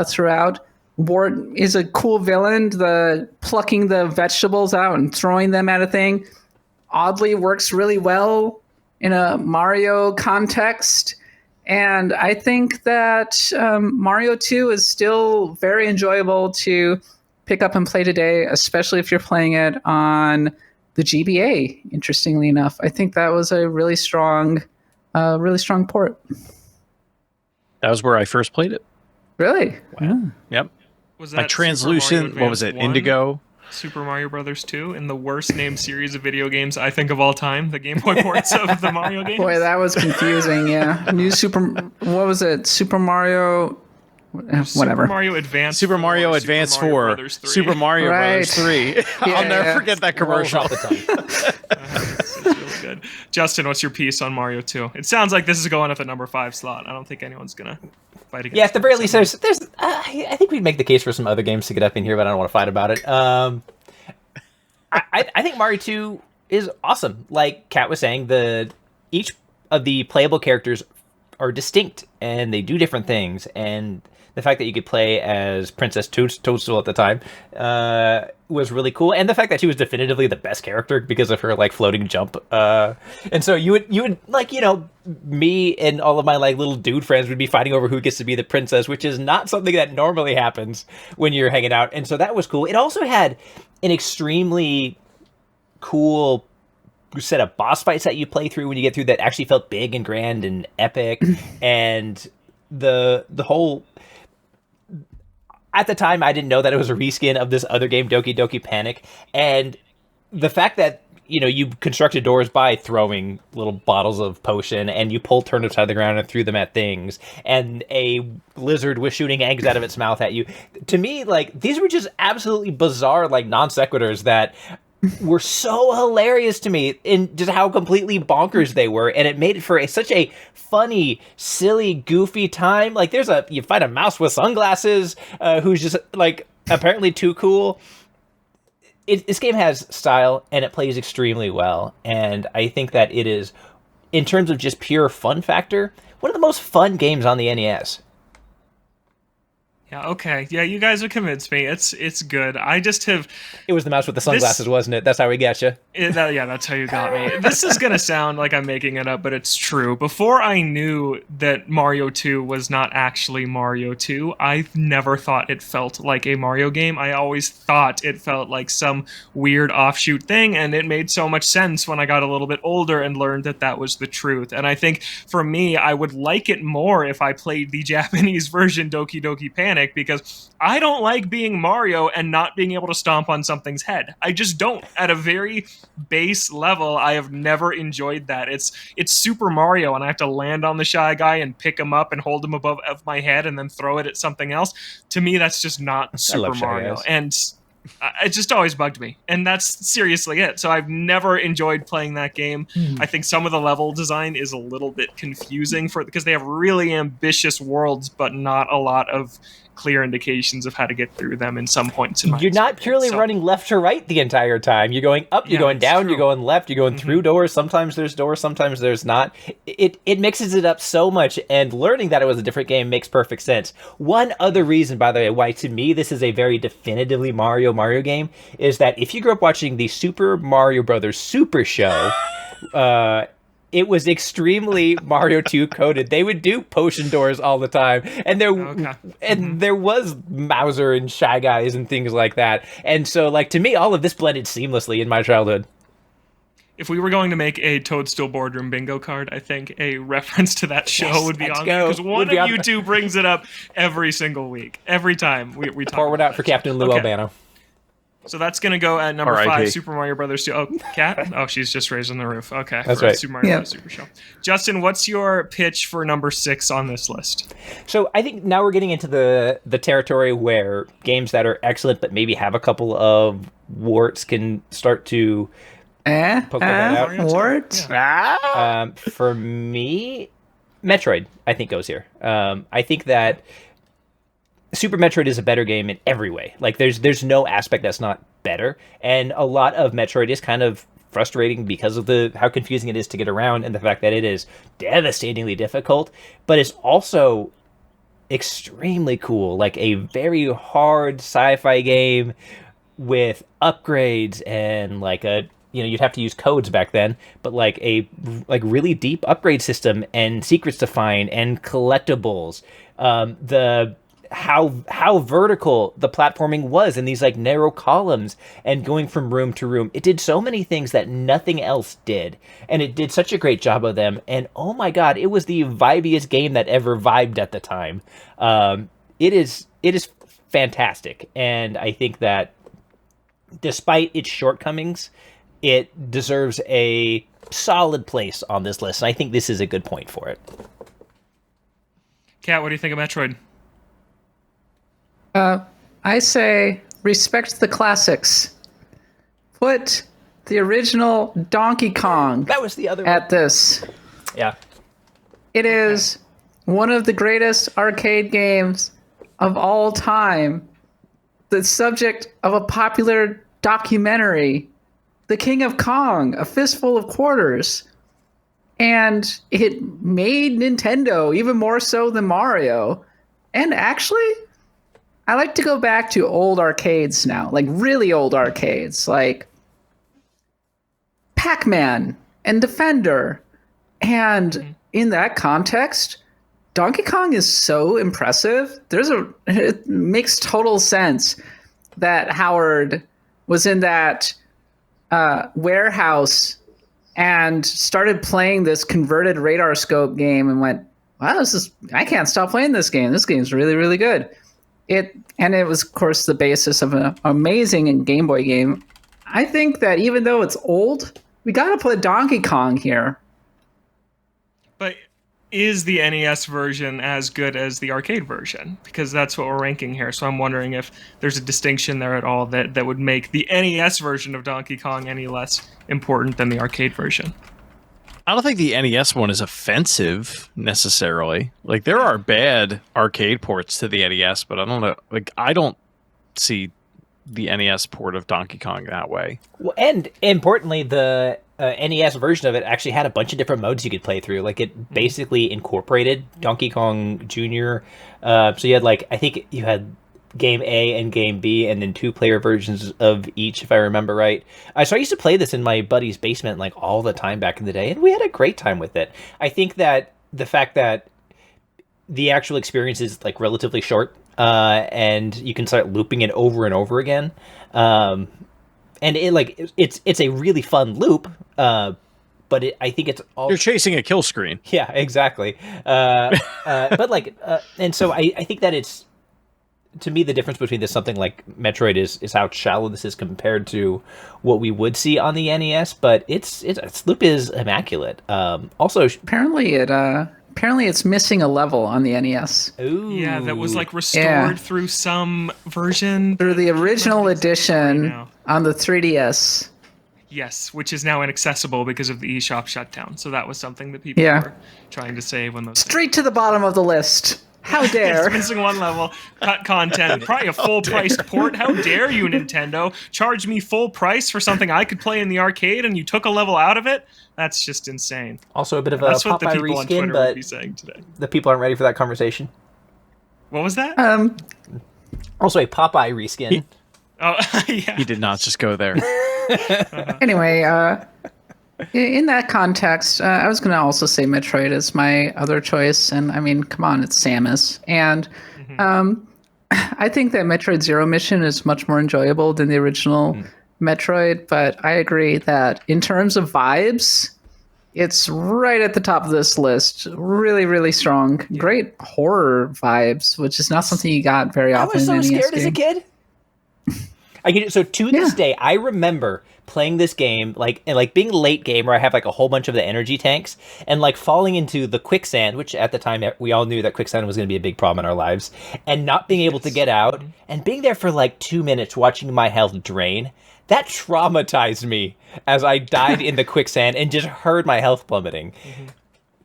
Speaker 4: throughout. Wart is a cool villain. The plucking the vegetables out and throwing them at a thing oddly works really well in a Mario context. And I think that Mario 2 is still very enjoyable to pick up and play today, especially if you're playing it on the GBA, interestingly enough. I think that was a really strong port.
Speaker 1: That was where I first played it.
Speaker 4: Really?
Speaker 1: Wow. Yeah. Yep.
Speaker 2: Was that
Speaker 1: Translucent, what was it,
Speaker 2: 1?
Speaker 1: Indigo?
Speaker 2: Super Mario Brothers 2 in the worst named series of video games I think of all time, the Game Boy ports of the Mario games.
Speaker 4: Boy, that was confusing. Yeah, what was it? Super Mario, whatever.
Speaker 2: Super Mario Advance.
Speaker 1: Super Mario Advance 4. Super Mario Brothers 3.
Speaker 4: Yeah,
Speaker 1: I'll never forget that commercial.
Speaker 2: It's really good. Justin, what's your piece on Mario 2? It sounds like this is going at the number 5 slot. I don't think anyone's gonna fight against.
Speaker 3: Yeah, at the very least, there's. I think we'd make the case for some other games to get up in here, but I don't want to fight about it. I think Mario 2 is awesome. Like Kat was saying, each of the playable characters are distinct and they do different things. And the fact that you could play as Princess Toadstool at the time was really cool. And the fact that she was definitively the best character because of her like floating jump. And so you would like, me and all of my like little dude friends would be fighting over who gets to be the princess, which is not something that normally happens when you're hanging out. And so that was cool. It also had an extremely cool set of boss fights that you play through when you get through that actually felt big and grand and epic. And the whole... At the time, I didn't know that it was a reskin of this other game, Doki Doki Panic. And the fact that, you constructed doors by throwing little bottles of potion and you pulled turnips out of the ground and threw them at things. And a lizard was shooting eggs out of its mouth at you. To me, like, these were just absolutely bizarre, like, non sequiturs that were so hilarious to me in just how completely bonkers they were. And it made it for such a funny, silly, goofy time. Like, you find a mouse with sunglasses who's just, like, apparently too cool. This game has style, and it plays extremely well. And I think that it is, in terms of just pure fun factor, one of the most fun games on the NES.
Speaker 2: Yeah, okay. Yeah, you guys have convinced me. It's good. I just have...
Speaker 3: It was the mouse with the sunglasses, wasn't it? That's how we got you.
Speaker 2: Yeah, that's how you got me. This is going to sound like I'm making it up, but it's true. Before I knew that Mario 2 was not actually Mario 2, I never thought it felt like a Mario game. I always thought it felt like some weird offshoot thing, and it made so much sense when I got a little bit older and learned that that was the truth. And I think, for me, I would like it more if I played the Japanese version Doki Doki Panic, mechanic because I don't like being Mario and not being able to stomp on something's head. I just don't. At a very base level, I have never enjoyed that. It's Super Mario, and I have to land on the Shy Guy and pick him up and hold him above my head and then throw it at something else. To me, that's just not Super Mario. And it just always bugged me, and that's seriously it. So I've never enjoyed playing that game. I think some of the level design is a little bit confusing because they have really ambitious worlds, but not a lot of clear indications of how to get through them in some points.
Speaker 3: You're not purely running left to right the entire time. You're going up, you're going down, you're going left, you're going through doors. Sometimes sometimes there's not. It mixes it up so much, and learning that it was a different game makes perfect sense. One other reason, by the way, why to me this is a very definitively Mario game is that if you grew up watching the Super Mario Brothers Super Show, it was extremely Mario 2 coded. They would do potion doors all the time, and there was Mauser and Shy Guys and things like that. And so, like, to me, all of this blended seamlessly in my childhood.
Speaker 2: If we were going to make a Toadstool Boardroom bingo card, I think a reference to that show would be on there, because one of you two brings it up every single week, every time we talk.
Speaker 3: Pour one out for Captain Lou Albano.
Speaker 2: So that's going to go at number 5, Super Mario Brothers 2. Oh, Kat? Oh, she's just raising the roof. Okay.
Speaker 3: That's right.
Speaker 2: Super Mario Brothers Super Show. Justin, what's your pitch for number 6 on this list?
Speaker 3: So I think now we're getting into the territory where games that are excellent but maybe have a couple of warts can start to poke their head out.
Speaker 4: Warts?
Speaker 2: Yeah.
Speaker 3: For me, Metroid, I think, goes here. I think that Super Metroid is a better game in every way. Like, there's no aspect that's not better, and a lot of Metroid is kind of frustrating because of how confusing it is to get around and the fact that it is devastatingly difficult, but it's also extremely cool. Like a very hard sci-fi game with upgrades and like you'd have to use codes back then, but like a really deep upgrade system and secrets to find and collectibles. How vertical the platforming was in these like narrow columns and going from room to room. It did so many things that nothing else did, and it did such a great job of them. And oh my god, it was the vibiest game that ever vibed at the time. It is fantastic, and I think that despite its shortcomings, it deserves a solid place on this list. And I think this is a good point for it.
Speaker 2: Kat, what do you think of Metroid?
Speaker 4: I say respect the classics. Put the original Donkey Kong
Speaker 3: That was the other
Speaker 4: at this.
Speaker 3: Yeah.
Speaker 4: It is one of the greatest arcade games of all time. The subject of a popular documentary, The King of Kong, A Fistful of Quarters. And it made Nintendo even more so than Mario. And actually, I like to go back to old arcades now, like really old arcades, like Pac-Man and Defender. And in that context, Donkey Kong is so impressive. It makes total sense that Howard was in that warehouse and started playing this converted radar scope game and went, wow, I can't stop playing this game. This game's really, really good. It was, of course, the basis of an amazing Game Boy game. I think that even though it's old, we got to put Donkey Kong here.
Speaker 2: But is the NES version as good as the arcade version? Because that's what we're ranking here. So I'm wondering if there's a distinction there at all that would make the NES version of Donkey Kong any less important than the arcade version.
Speaker 1: I don't think the NES one is offensive necessarily. Like, there are bad arcade ports to the NES, but I don't know. Like, I don't see the NES port of Donkey Kong that way.
Speaker 3: Well, and importantly, the NES version of it actually had a bunch of different modes you could play through. Like, it basically incorporated Donkey Kong Jr. So you had, like, I think you had Game A and Game B, and then 2-player versions of each, if I remember right. So I used to play this in my buddy's basement like all the time back in the day, and we had a great time with it. I think that the fact that the actual experience is like relatively short, and you can start looping it over and over again, and it's a really fun loop. But I think it's all
Speaker 1: you're chasing a kill screen.
Speaker 3: Yeah, exactly. But like, and so I think that it's to me, the difference between this something like Metroid is how shallow this is compared to what we would see on the NES. But its loop is immaculate. Also,
Speaker 4: apparently it's missing a level on the NES.
Speaker 3: ooh,
Speaker 2: Yeah, that was like restored through some version.
Speaker 4: Through the original edition
Speaker 2: now.
Speaker 4: on the 3DS.
Speaker 2: Yes, which is now inaccessible because of the eShop shutdown. So that was something that people
Speaker 4: Yeah.
Speaker 2: were trying to save when those.
Speaker 4: Straight to the bottom of the list. How dare!
Speaker 2: It's missing one level, cut content, probably a full-priced port. How dare you, Nintendo? Charge me full price for something I could play in the arcade and you took a level out of it? That's just insane.
Speaker 3: also a bit of a
Speaker 2: That's what the
Speaker 3: Popeye
Speaker 2: people on
Speaker 3: reskin,
Speaker 2: Twitter would
Speaker 3: but
Speaker 2: be saying today.
Speaker 3: the people aren't ready for that conversation.
Speaker 2: What was that?
Speaker 3: Also a Popeye reskin.
Speaker 2: Oh, yeah.
Speaker 1: He did not just go there.
Speaker 4: Anyway, in that context, I was going to also say Metroid is my other choice. And I mean, come on, it's Samus. And I think that Metroid Zero Mission is much more enjoyable than the original Metroid. But I agree that in terms of vibes, it's right at the top of this list. Really, really strong. Great horror vibes, which is not something you got very
Speaker 3: I
Speaker 4: often
Speaker 3: was so
Speaker 4: in an NES
Speaker 3: scared as a
Speaker 4: game.
Speaker 3: kid. I get it. So to this day, I remember playing this game and being late game where I have like a whole bunch of the energy tanks and like falling into the quicksand, which at the time we all knew that quicksand was going to be a big problem in our lives, and not being able to get out and being there for like 2 minutes watching my health drain. That traumatized me as I died in the quicksand and just heard my health plummeting.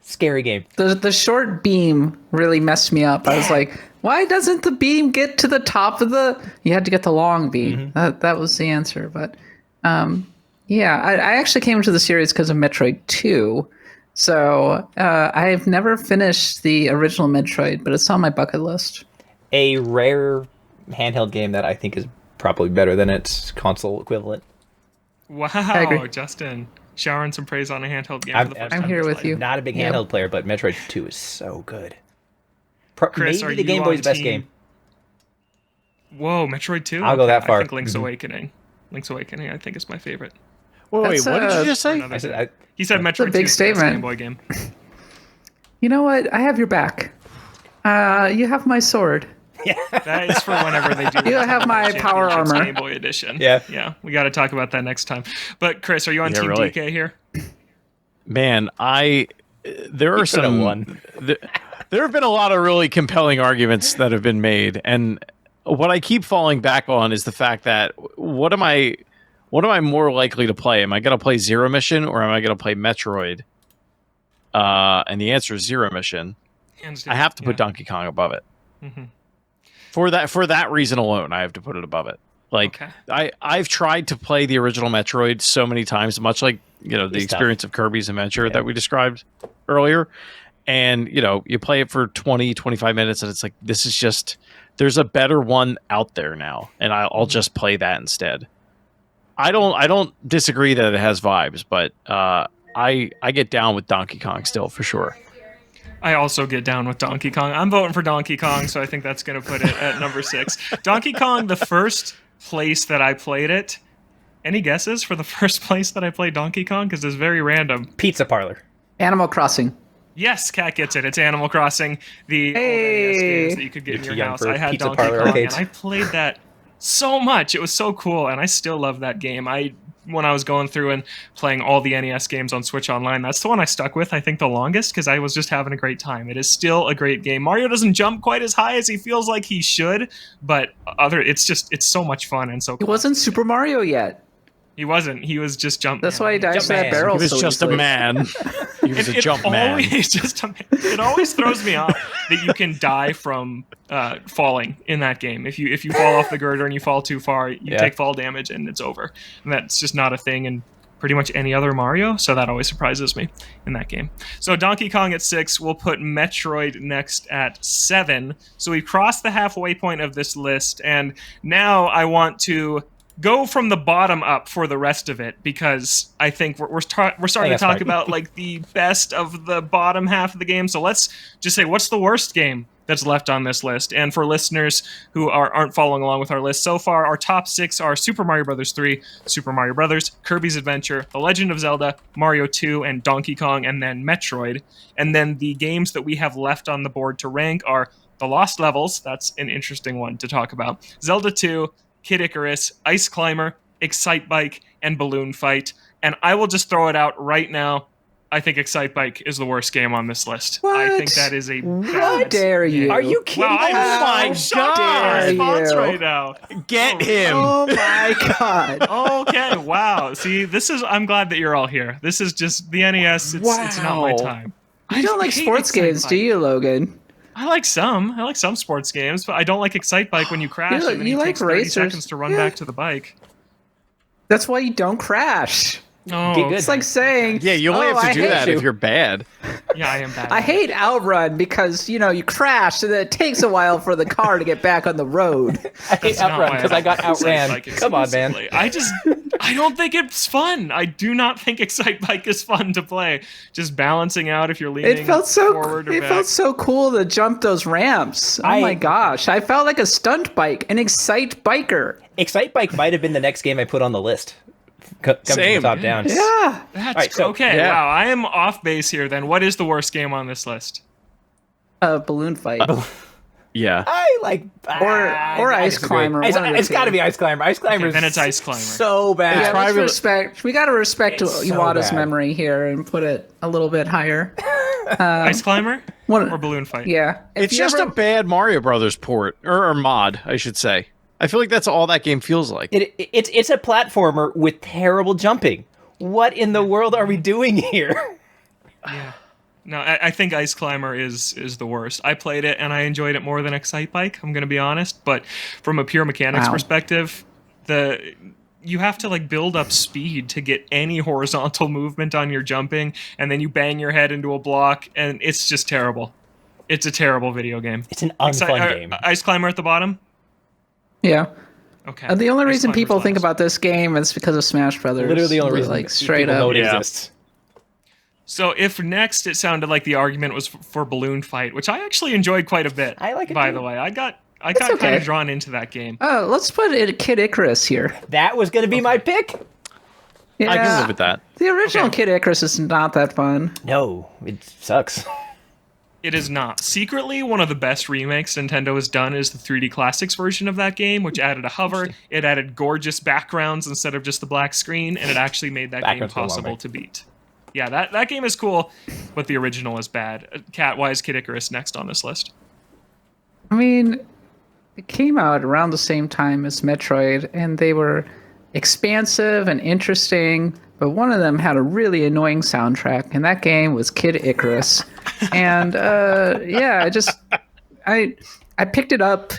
Speaker 3: Scary game.
Speaker 4: The short beam really messed me up. I was like, why doesn't the beam get to the top of the... You had to get the long beam. That was the answer. But yeah, I actually came into the series because of Metroid 2. So I've never finished the original Metroid, but it's on my bucket list.
Speaker 3: A rare handheld game that I think is probably better than its console equivalent.
Speaker 2: Wow,
Speaker 4: agree.
Speaker 2: Justin. Showering some praise on a handheld game
Speaker 3: I'm-
Speaker 2: for the first
Speaker 4: I'm
Speaker 2: time
Speaker 4: here
Speaker 2: in his
Speaker 4: with
Speaker 2: life.
Speaker 4: you.
Speaker 3: Not a big
Speaker 4: Yep.
Speaker 3: handheld player, but Metroid 2 is so good.
Speaker 2: Chris,
Speaker 3: Maybe
Speaker 2: are
Speaker 3: the
Speaker 2: you
Speaker 3: Game
Speaker 2: on
Speaker 3: Boy's best
Speaker 2: team-
Speaker 3: game.
Speaker 2: Whoa, Metroid 2?
Speaker 3: I'll go that far.
Speaker 2: I think Link's
Speaker 3: Mhm.
Speaker 2: Awakening. Link's Awakening, I think, is my favorite.
Speaker 1: Wait,
Speaker 4: That's,
Speaker 1: what did you just say?
Speaker 2: Another
Speaker 3: I said,
Speaker 2: day.
Speaker 3: I,
Speaker 2: He said Metroid 2
Speaker 4: big
Speaker 2: is the best
Speaker 4: statement.
Speaker 2: Game Boy game.
Speaker 4: You know what? I have your back. You have my sword.
Speaker 2: That is for whenever they do.
Speaker 4: You have my
Speaker 2: Nintendo
Speaker 4: power
Speaker 2: Championships
Speaker 4: armor.
Speaker 2: Game Boy Edition.
Speaker 3: Yeah.
Speaker 2: Yeah, we got to talk about that next time. But Chris, are you on
Speaker 1: Yeah,
Speaker 2: Team
Speaker 1: really.
Speaker 2: DK here?
Speaker 1: Man, there are
Speaker 3: coulda
Speaker 1: some.
Speaker 3: won.
Speaker 1: There have been a lot of really compelling arguments that have been made, and what I keep falling back on is the fact that what am I more likely to play? Am I going to play Zero Mission or am I going to play Metroid? And the answer is Zero Mission.
Speaker 2: Hands down.
Speaker 1: I have to put
Speaker 2: Yeah.
Speaker 1: Donkey Kong above it.
Speaker 2: Mhm.
Speaker 1: For that reason alone, I have to put it above it. Like
Speaker 2: Okay.
Speaker 1: I've tried to play the original Metroid so many times, much like the
Speaker 3: It's tough.
Speaker 1: experience of Kirby's Adventure that we described earlier. And you play it for 20, 25 minutes, and it's like this is just there's a better one out there now, and I'll just play that instead. I don't disagree that it has vibes, but I get down with Donkey Kong still for sure.
Speaker 2: I also get down with Donkey Kong. I'm voting for Donkey Kong, so I think that's going to put it at number 6. Donkey Kong, the first place that I played it. Any guesses for the first place that I played Donkey Kong? Because it's very random.
Speaker 3: Pizza Parlor.
Speaker 4: Animal Crossing.
Speaker 2: Yes, Kat gets it. It's Animal Crossing, the old NES games that you could get
Speaker 3: You're
Speaker 2: in
Speaker 3: too
Speaker 2: your
Speaker 3: young
Speaker 2: house.
Speaker 3: for
Speaker 2: I had
Speaker 3: Pizza
Speaker 2: Donkey
Speaker 3: Parlor
Speaker 2: Kong,
Speaker 3: arcades.
Speaker 2: and I played that so much. It was so cool, and I still love that game. When I was going through and playing all the NES games on Switch Online, that's the one I stuck with, I think, the longest, because I was just having a great time. It is still a great game. Mario doesn't jump quite as high as he feels like he should, but it's so much fun and so
Speaker 4: It
Speaker 2: cool.
Speaker 4: wasn't Super Mario yet.
Speaker 2: He wasn't. He was just jump.
Speaker 4: That's why he dives to that
Speaker 3: man.
Speaker 4: barrel
Speaker 1: He was
Speaker 4: so
Speaker 1: just a
Speaker 4: easily.
Speaker 1: man. He was a jump man.
Speaker 2: It always throws me off that you can die from falling in that game. If you fall off the girder and you fall too far, you take fall damage and it's over. And that's just not a thing in pretty much any other Mario. So that always surprises me in that game. So Donkey Kong at 6. We'll put Metroid next at 7. So we've crossed the halfway point of this list, and now I want to go from the bottom up for the rest of it, because I think we're starting to
Speaker 3: that's
Speaker 2: talk
Speaker 3: right.
Speaker 2: about like the best of the bottom half of the game. So let's just say, what's the worst game that's left on this list? And for listeners who aren't following along with our list so far, our top 6 are Super Mario Bros. 3, Super Mario Bros., Kirby's Adventure, The Legend of Zelda, Mario 2, and Donkey Kong, and then Metroid. And then the games that we have left on the board to rank are The Lost Levels, that's an interesting one to talk about. Zelda 2, Kid Icarus, Ice Climber, Excitebike, and Balloon Fight. And I will just throw it out right now. I think Excitebike is the worst game on this list.
Speaker 4: What?
Speaker 2: I think that is a
Speaker 4: How
Speaker 2: bad
Speaker 4: dare you?
Speaker 2: game.
Speaker 3: Are you kidding?
Speaker 2: Wow,
Speaker 3: Oh
Speaker 2: I'm
Speaker 1: my
Speaker 2: shocked
Speaker 1: God.
Speaker 2: at your response
Speaker 4: You.
Speaker 2: right now.
Speaker 1: Get him.
Speaker 4: Oh my god.
Speaker 2: Okay, wow. See, I'm glad that you're all here. This is just the NES. It's not my
Speaker 1: Wow.
Speaker 2: time.
Speaker 4: You don't like
Speaker 2: hate
Speaker 4: sports games,
Speaker 2: Excitebike.
Speaker 4: do you, Logan?
Speaker 2: I like some sports games, but I don't like Excitebike when you crash
Speaker 4: You-
Speaker 2: and then
Speaker 4: you
Speaker 2: it
Speaker 4: like
Speaker 2: takes 30
Speaker 4: racers.
Speaker 2: seconds to run
Speaker 4: Yeah.
Speaker 2: back to the bike.
Speaker 4: That's why you don't crash.
Speaker 2: Oh,
Speaker 3: Get good.
Speaker 4: It's like saying,
Speaker 1: Yeah, you only
Speaker 4: "Oh,
Speaker 1: have to
Speaker 4: I
Speaker 1: do
Speaker 4: hate
Speaker 1: that
Speaker 4: you."
Speaker 1: if you're bad.
Speaker 2: yeah, I am bad.
Speaker 4: I hate Outrun because, you crash and then it takes a while for the car to get back on the road.
Speaker 3: I hate
Speaker 2: That's not
Speaker 3: Outrun
Speaker 2: why
Speaker 3: because I got
Speaker 2: like
Speaker 3: outran.
Speaker 2: Excitebike
Speaker 3: Come on, man.
Speaker 2: exclusively. I don't think it's fun. I do not think Excitebike is fun to play. Just balancing out if you're leaning
Speaker 4: It felt so
Speaker 2: forward or
Speaker 4: it
Speaker 2: back.
Speaker 4: felt so cool to jump those ramps. Oh my gosh. I felt like a stunt bike, an Excite biker.
Speaker 3: Excitebike might have been the next game I put on the list. Coming from the
Speaker 1: Same.
Speaker 3: top down.
Speaker 4: Yeah.
Speaker 2: That's
Speaker 3: Alright, so-
Speaker 2: okay.
Speaker 1: Yeah.
Speaker 2: Wow, I am off base here then. What is the worst game on this list?
Speaker 4: Balloon fight.
Speaker 1: Yeah.
Speaker 3: I like
Speaker 4: Or
Speaker 3: I
Speaker 4: Ice
Speaker 3: disagree.
Speaker 4: Climber,
Speaker 3: It's,
Speaker 4: one of the
Speaker 3: it's got to
Speaker 4: two.
Speaker 3: be Ice Climber. Ice Climber.
Speaker 2: then it's Ice Climber.
Speaker 3: So bad.
Speaker 4: Yeah, let's
Speaker 1: probably-
Speaker 4: respect. We got to respect
Speaker 3: It's so
Speaker 4: Iwata's
Speaker 3: bad.
Speaker 4: memory here and put it a little bit higher.
Speaker 2: Ice Climber
Speaker 4: One-
Speaker 2: or Balloon Fight?
Speaker 4: Yeah. If
Speaker 1: It's
Speaker 4: you
Speaker 1: just
Speaker 4: ever-
Speaker 1: a bad Mario Brothers port or mod, I should say. I feel like that's all that game feels like.
Speaker 3: It's a platformer with terrible jumping. What in the world are we doing here?
Speaker 2: Yeah. No, I think Ice Climber is the worst. I played it and I enjoyed it more than Excitebike, I'm going to be honest. But from a pure mechanics
Speaker 4: Wow.
Speaker 2: perspective, you have to like build up speed to get any horizontal movement on your jumping, and then you bang your head into a block, and it's just terrible. It's a terrible video game.
Speaker 3: It's an unfun game.
Speaker 2: Ice Climber at the bottom?
Speaker 4: Yeah.
Speaker 2: Okay.
Speaker 4: The only
Speaker 2: Ice
Speaker 4: reason
Speaker 2: Climber's
Speaker 4: people think
Speaker 2: last.
Speaker 4: about this game is because of Smash Brothers.
Speaker 3: Literally the only reason
Speaker 4: like straight
Speaker 3: people know
Speaker 4: up.
Speaker 3: it
Speaker 1: Yeah.
Speaker 3: exists.
Speaker 2: So if next it sounded like the argument was for Balloon Fight, which I actually enjoyed quite a bit.
Speaker 3: I like it
Speaker 2: by
Speaker 3: too.
Speaker 2: the way. I got kind
Speaker 4: okay.
Speaker 2: of drawn into that game.
Speaker 4: Oh, let's put it Kid Icarus here.
Speaker 3: That was going to be my pick.
Speaker 4: Yeah.
Speaker 1: I can live with that.
Speaker 4: The original
Speaker 2: Okay.
Speaker 4: Kid Icarus is not that fun.
Speaker 3: No, it sucks.
Speaker 2: It is not. Secretly, one of the best remakes Nintendo has done is the 3D Classics version of that game, which added a hover. It added gorgeous backgrounds instead of just the black screen, and it actually made that game
Speaker 3: Backgrounds go a long
Speaker 2: possible
Speaker 3: way.
Speaker 2: to beat. Yeah, that game is cool, but the original is bad. Kat, why is Kid Icarus next on this list?
Speaker 4: I mean, it came out around the same time as Metroid, and they were expansive and interesting, but one of them had a really annoying soundtrack, and that game was Kid Icarus. And yeah, I picked it up.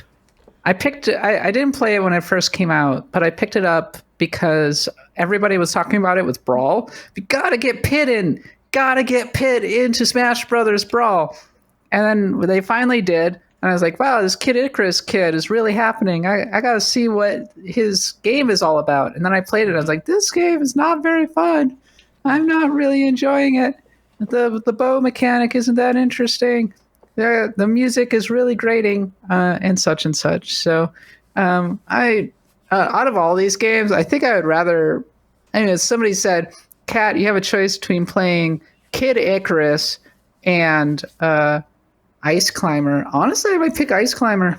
Speaker 4: I didn't play it when it first came out, but I picked it up because everybody was talking about it with Brawl. You gotta get Pit into Smash Brothers Brawl. And then they finally did, and I was like, wow, this Kid Icarus kid is really happening. I gotta see what his game is all about. And then I played it, and I was like, this game is not very fun. I'm not really enjoying it. The bow mechanic isn't that interesting. The music is really grating, and such and such. So, out of all these games, I think I would rather. I mean, as somebody said, Kat, you have a choice between playing Kid Icarus and Ice Climber. Honestly, I might pick Ice Climber.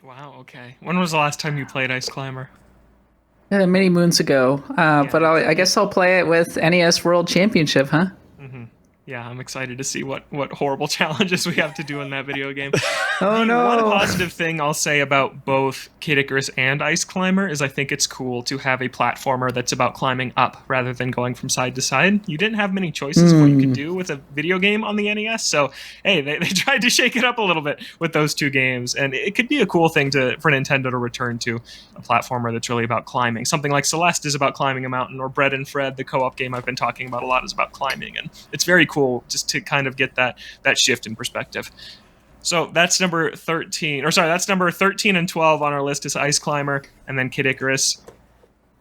Speaker 2: Wow, okay. When was the last time you played Ice Climber?
Speaker 4: Many moons ago, but I guess I'll play it with NES World Championship, huh?
Speaker 2: Yeah, I'm excited to see what horrible challenges we have to do in that video game.
Speaker 4: Oh no!
Speaker 2: One positive thing I'll say about both Kid Icarus and Ice Climber is I think it's cool to have a platformer that's about climbing up rather than going from side to side. You didn't have many choices of what you could do with a video game on the NES, so hey, they tried to shake it up a little bit with those two games, and it could be a cool thing for Nintendo to return to a platformer that's really about climbing. Something like Celeste is about climbing a mountain, or Bread and Fred, the co-op game I've been talking about a lot, is about climbing, and it's very cool just to kind of get that shift in perspective. So that's number 13, or sorry, that's number 13 and 12 on our list is Ice Climber and then Kid Icarus.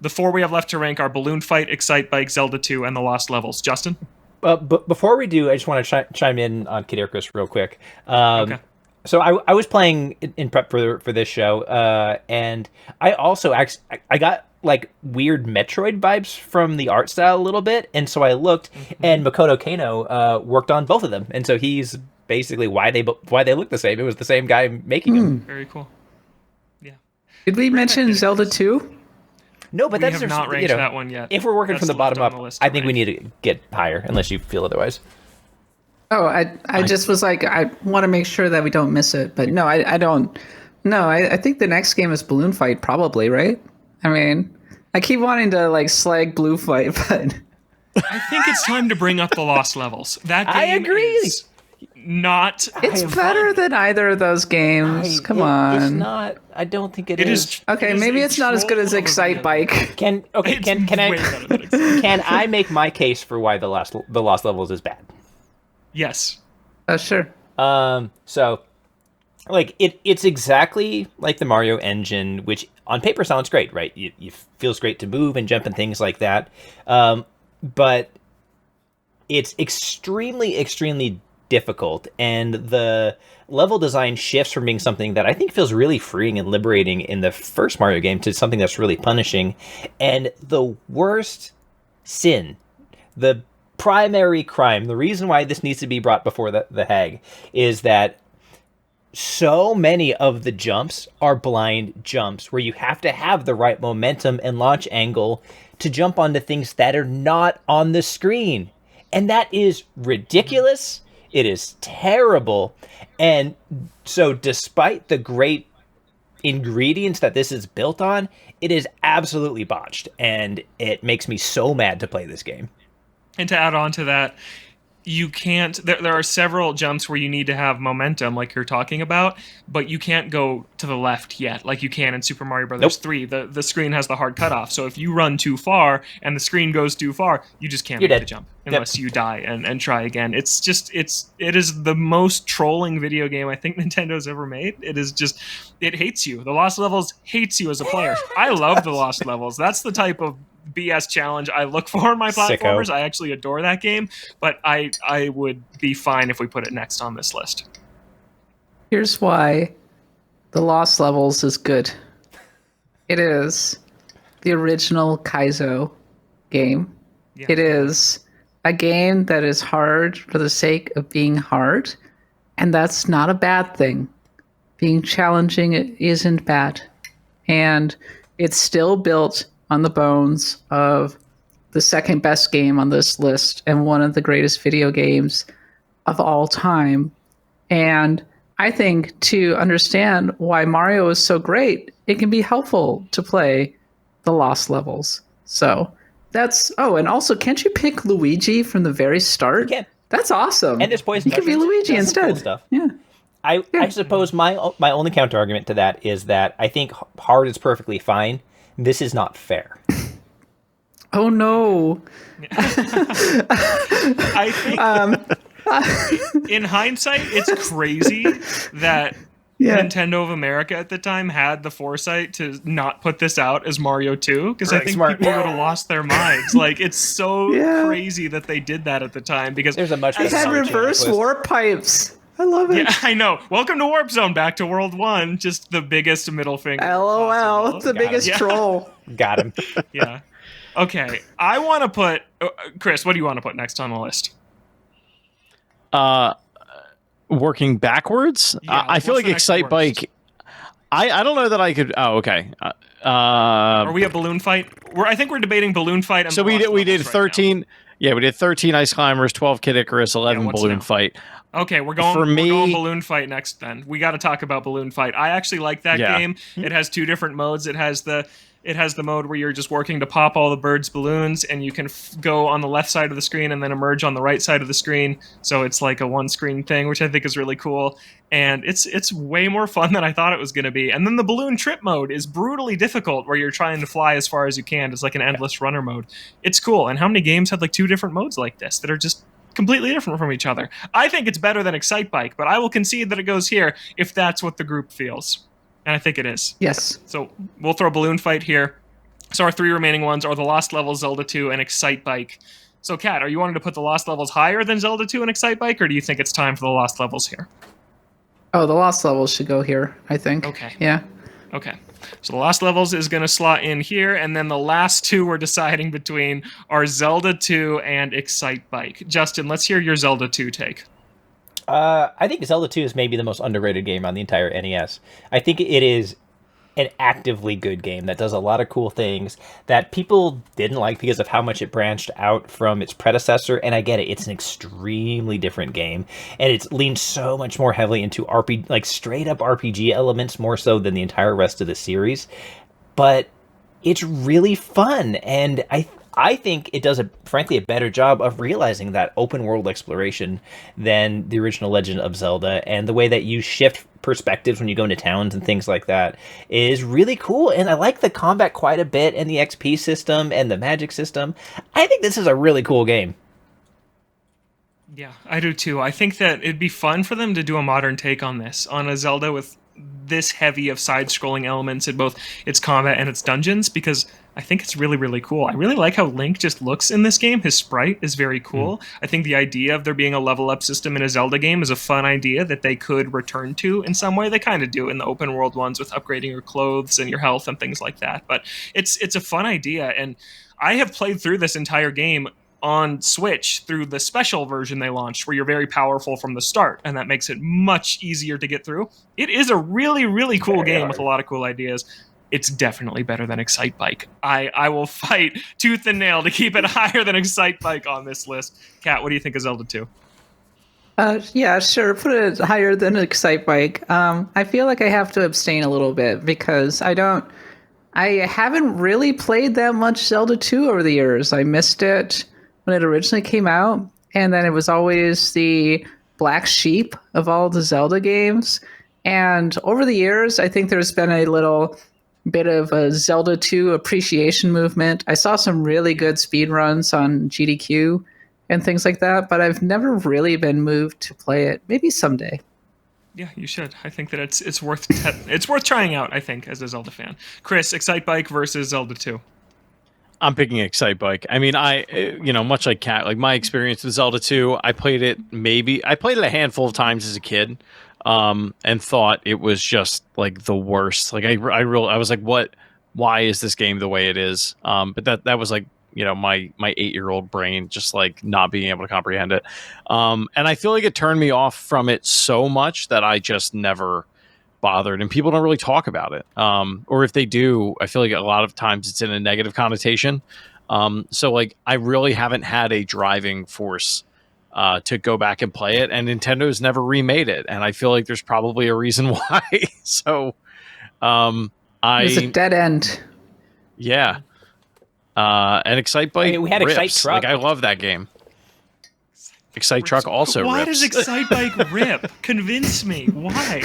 Speaker 2: The four we have left to rank are Balloon Fight, Excitebike, Zelda 2, and The Lost Levels. Justin?
Speaker 3: But before we do, I just want to chime in on Kid Icarus real quick.
Speaker 2: Okay.
Speaker 3: So I was playing in prep for this show, and I also I got like weird Metroid vibes from the art style a little bit, and so I looked, and Makoto Kano worked on both of them, and so he's basically why they look the same. It was the same guy making them.
Speaker 2: Very cool. Yeah.
Speaker 4: Did we mention Zelda 2?
Speaker 2: We
Speaker 3: No, but that's
Speaker 2: have not ranked that one yet.
Speaker 3: If we're working from the
Speaker 2: That's
Speaker 3: bottom
Speaker 2: left
Speaker 3: up,
Speaker 2: on the list to
Speaker 3: I think we
Speaker 2: rank.
Speaker 3: need to get higher, unless you feel otherwise.
Speaker 4: Oh, I just was like, I want to make sure that we don't miss it. But no, I don't. No, I think the next game is Balloon Fight, probably, right? I mean, I keep wanting to like slag Blue Fight, but
Speaker 2: I think it's time to bring up the Lost Levels. That game
Speaker 3: I agree.
Speaker 2: is not.
Speaker 4: it's better than either of those games. Come
Speaker 3: It's
Speaker 4: on.
Speaker 3: not. I don't think
Speaker 2: It is.
Speaker 4: Okay,
Speaker 2: it is
Speaker 4: maybe
Speaker 2: a
Speaker 4: it's not as good as
Speaker 2: troll of a video game.
Speaker 4: Excitebike.
Speaker 3: Can
Speaker 2: It's way better than Excitebike.
Speaker 3: can I make my case for why the Lost Levels is bad?
Speaker 2: Yes.
Speaker 4: Sure.
Speaker 3: So, like, it's exactly like the Mario engine, which on paper sounds great, right? It feels great to move and jump and things like that. But it's extremely, extremely difficult, and the level design shifts from being something that I think feels really freeing and liberating in the first Mario game to something that's really punishing. And the worst sin, the primary crime, the reason why this needs to be brought before the Hag, is that so many of the jumps are blind jumps where you have to have the right momentum and launch angle to jump onto things that are not on the screen. And that is ridiculous. It is terrible. And so despite the great ingredients that this is built on, it is absolutely botched. And it makes me so mad to play this game.
Speaker 2: And to add on to that, you can't. There are several jumps where you need to have momentum, like you're talking about, but you can't go to the left yet, like you can in Super Mario Brothers 3. The screen has the hard cutoff, so if you run too far and the screen goes too far, you just can't
Speaker 3: You're
Speaker 2: make
Speaker 3: dead.
Speaker 2: the jump unless you die and try again. It is the most trolling video game I think Nintendo's ever made. It hates you. The Lost Levels hates you as a player. I love the Lost Levels. That's the type of BS challenge I look for in my platformers. I actually adore that game, but I would be fine if we put it next on this list.
Speaker 4: Here's why the Lost Levels is good. It is the original Kaizo game.
Speaker 2: Yeah.
Speaker 4: It is a game that is hard for the sake of being hard, and that's not a bad thing. Being challenging isn't bad. And it's still built on the bones of the second best game on this list and one of the greatest video games of all time. And I think to understand why Mario is so great, it can be helpful to play the Lost Levels. So that's... Oh, and also, can't you pick Luigi from the very start?
Speaker 3: You can.
Speaker 4: That's awesome.
Speaker 3: And there's poison
Speaker 4: You can be
Speaker 3: mushrooms.
Speaker 4: Luigi
Speaker 3: That's some cool
Speaker 4: instead.
Speaker 3: stuff.
Speaker 4: Yeah.
Speaker 3: I suppose my only counter argument to that is that I think hard is perfectly fine. This is not fair.
Speaker 4: Oh, no.
Speaker 2: I think in hindsight, it's crazy that Nintendo of America at the time had the foresight to not put this out as Mario 2, because I think
Speaker 3: Smart.
Speaker 2: people would have lost their minds. Like, it's so
Speaker 4: Yeah.
Speaker 2: crazy that they did that at the time, because
Speaker 3: There's a much
Speaker 4: It
Speaker 3: better
Speaker 4: had
Speaker 3: Mario
Speaker 4: reverse
Speaker 3: list.
Speaker 4: warp pipes. I love it.
Speaker 2: yeah, I know. Welcome to Warp Zone, back to World 1, just the biggest middle finger.
Speaker 4: LOL.
Speaker 2: possible.
Speaker 4: The biggest
Speaker 2: Yeah.
Speaker 4: troll.
Speaker 3: Got him.
Speaker 2: Yeah. Okay, I want to put... Chris, what do you want to put next on the list?
Speaker 1: Working backwards,
Speaker 2: Yeah,
Speaker 1: I feel
Speaker 2: what's
Speaker 1: like
Speaker 2: the next
Speaker 1: Excitebike. I don't know that I could. Oh, okay.
Speaker 2: Are we a balloon fight? I think we're debating balloon fight. And
Speaker 1: So
Speaker 2: the
Speaker 1: we
Speaker 2: Lost
Speaker 1: did
Speaker 2: Levels right
Speaker 1: 13. Yeah, we did 13 Ice Climbers, 12 Kid Icarus, 11
Speaker 2: what's
Speaker 1: Balloon
Speaker 2: now?
Speaker 1: Fight.
Speaker 2: now. Okay, we're going balloon fight next. Then we got to talk about balloon fight. I actually like that
Speaker 1: Yeah.
Speaker 2: game. It has two different modes. It has the mode where you're just working to pop all the birds' balloons, and you can go on the left side of the screen and then emerge on the right side of the screen. So it's like a one-screen thing, which I think is really cool. And it's way more fun than I thought it was going to be. And then the balloon trip mode is brutally difficult, where you're trying to fly as far as you can. It's like an endless runner mode. It's cool. And how many games have like two different modes like this that are just completely different from each other? I think it's better than Excitebike, but I will concede that it goes here if that's what the group feels. And I think it is.
Speaker 4: Yes.
Speaker 2: So we'll throw balloon fight here. So our three remaining ones are the Lost Levels, Zelda 2, and Excitebike. So Kat, are you wanting to put the Lost Levels higher than Zelda 2 and Excitebike, or do you think it's time for the Lost Levels here?
Speaker 4: Oh, the Lost Levels should go here, I think.
Speaker 2: Okay.
Speaker 4: Yeah.
Speaker 2: Okay. So the Lost Levels is going to slot in here, and then the last two we're deciding between are Zelda 2 and Excitebike. Justin, let's hear your Zelda 2 take.
Speaker 3: I think Zelda 2 is maybe the most underrated game on the entire NES. I think it is an actively good game that does a lot of cool things that people didn't like because of how much it branched out from its predecessor. And I get it; it's an extremely different game, and it's leaned so much more heavily into RPG, like straight up RPG elements, more so than the entire rest of the series. But it's really fun, and I think it does frankly a better job of realizing that open world exploration than the original Legend of Zelda, and the way that you shift perspectives when you go into towns and things like that is really cool. And I like the combat quite a bit, and the XP system and the magic system. I think this is a really cool game.
Speaker 2: Yeah, I do too. I think that it'd be fun for them to do a modern take on this, on a Zelda with this heavy of side-scrolling elements in both its combat and its dungeons, because I think it's really, really cool. I really like how Link just looks in this game. His sprite is very cool. I think the idea of there being a level-up system in a Zelda game is a fun idea that they could return to in some way. They kind of do in the open-world ones with upgrading your clothes and your health and things like that. But it's a fun idea, and I have played through this entire game on Switch through the special version they launched, where you're very powerful from the start, and that makes it much easier to get through. It is a really, really cool game with a lot of cool ideas. It's definitely better than Excitebike. I will fight tooth and nail to keep it higher than Excitebike on this list. Kat, what do you think of Zelda 2?
Speaker 4: Yeah, sure. Put it higher than Excitebike. I feel like I have to abstain a little bit because I haven't really played that much Zelda 2 over the years. I missed it when it originally came out, and then it was always the black sheep of all the Zelda games. And over the years, I think there's been a little bit of a Zelda 2 appreciation movement. I saw some really good speedruns on GDQ and things like that, but I've never really been moved to play it. Maybe someday.
Speaker 2: Yeah, you should. I think that it's worth trying out, I think, as a Zelda fan. Chris, Excitebike versus Zelda 2.
Speaker 1: I'm picking Excitebike. I mean, much like Kat, like my experience with Zelda 2, I played it a handful of times as a kid, and thought it was just like the worst. Like I was like, why is this game the way it is? But that was like, my 8-year-old brain just like not being able to comprehend it. And I feel like it turned me off from it so much that I just never bothered, and people don't really talk about it, or if they do, I feel like a lot of times it's in a negative connotation, so like I really haven't had a driving force to go back and play it, and Nintendo's never remade it, and I feel like there's probably a reason why. So
Speaker 4: it's a dead end.
Speaker 1: Yeah. And Excitebike,
Speaker 3: we had
Speaker 1: rips.
Speaker 3: Excitruck.
Speaker 1: Like I love that game. Excitruck also
Speaker 2: Why
Speaker 1: rips.
Speaker 2: does Excitebike rip? Convince me. Why?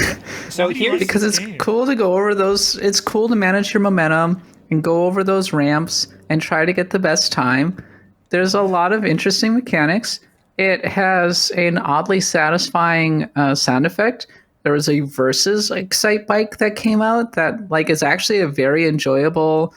Speaker 3: So here's
Speaker 4: Because it's cool to go over those. It's cool to manage your momentum and go over those ramps and try to get the best time. There's a lot of interesting mechanics. It has an oddly satisfying sound effect. There was a Versus Excitebike that came out that like is actually a very enjoyable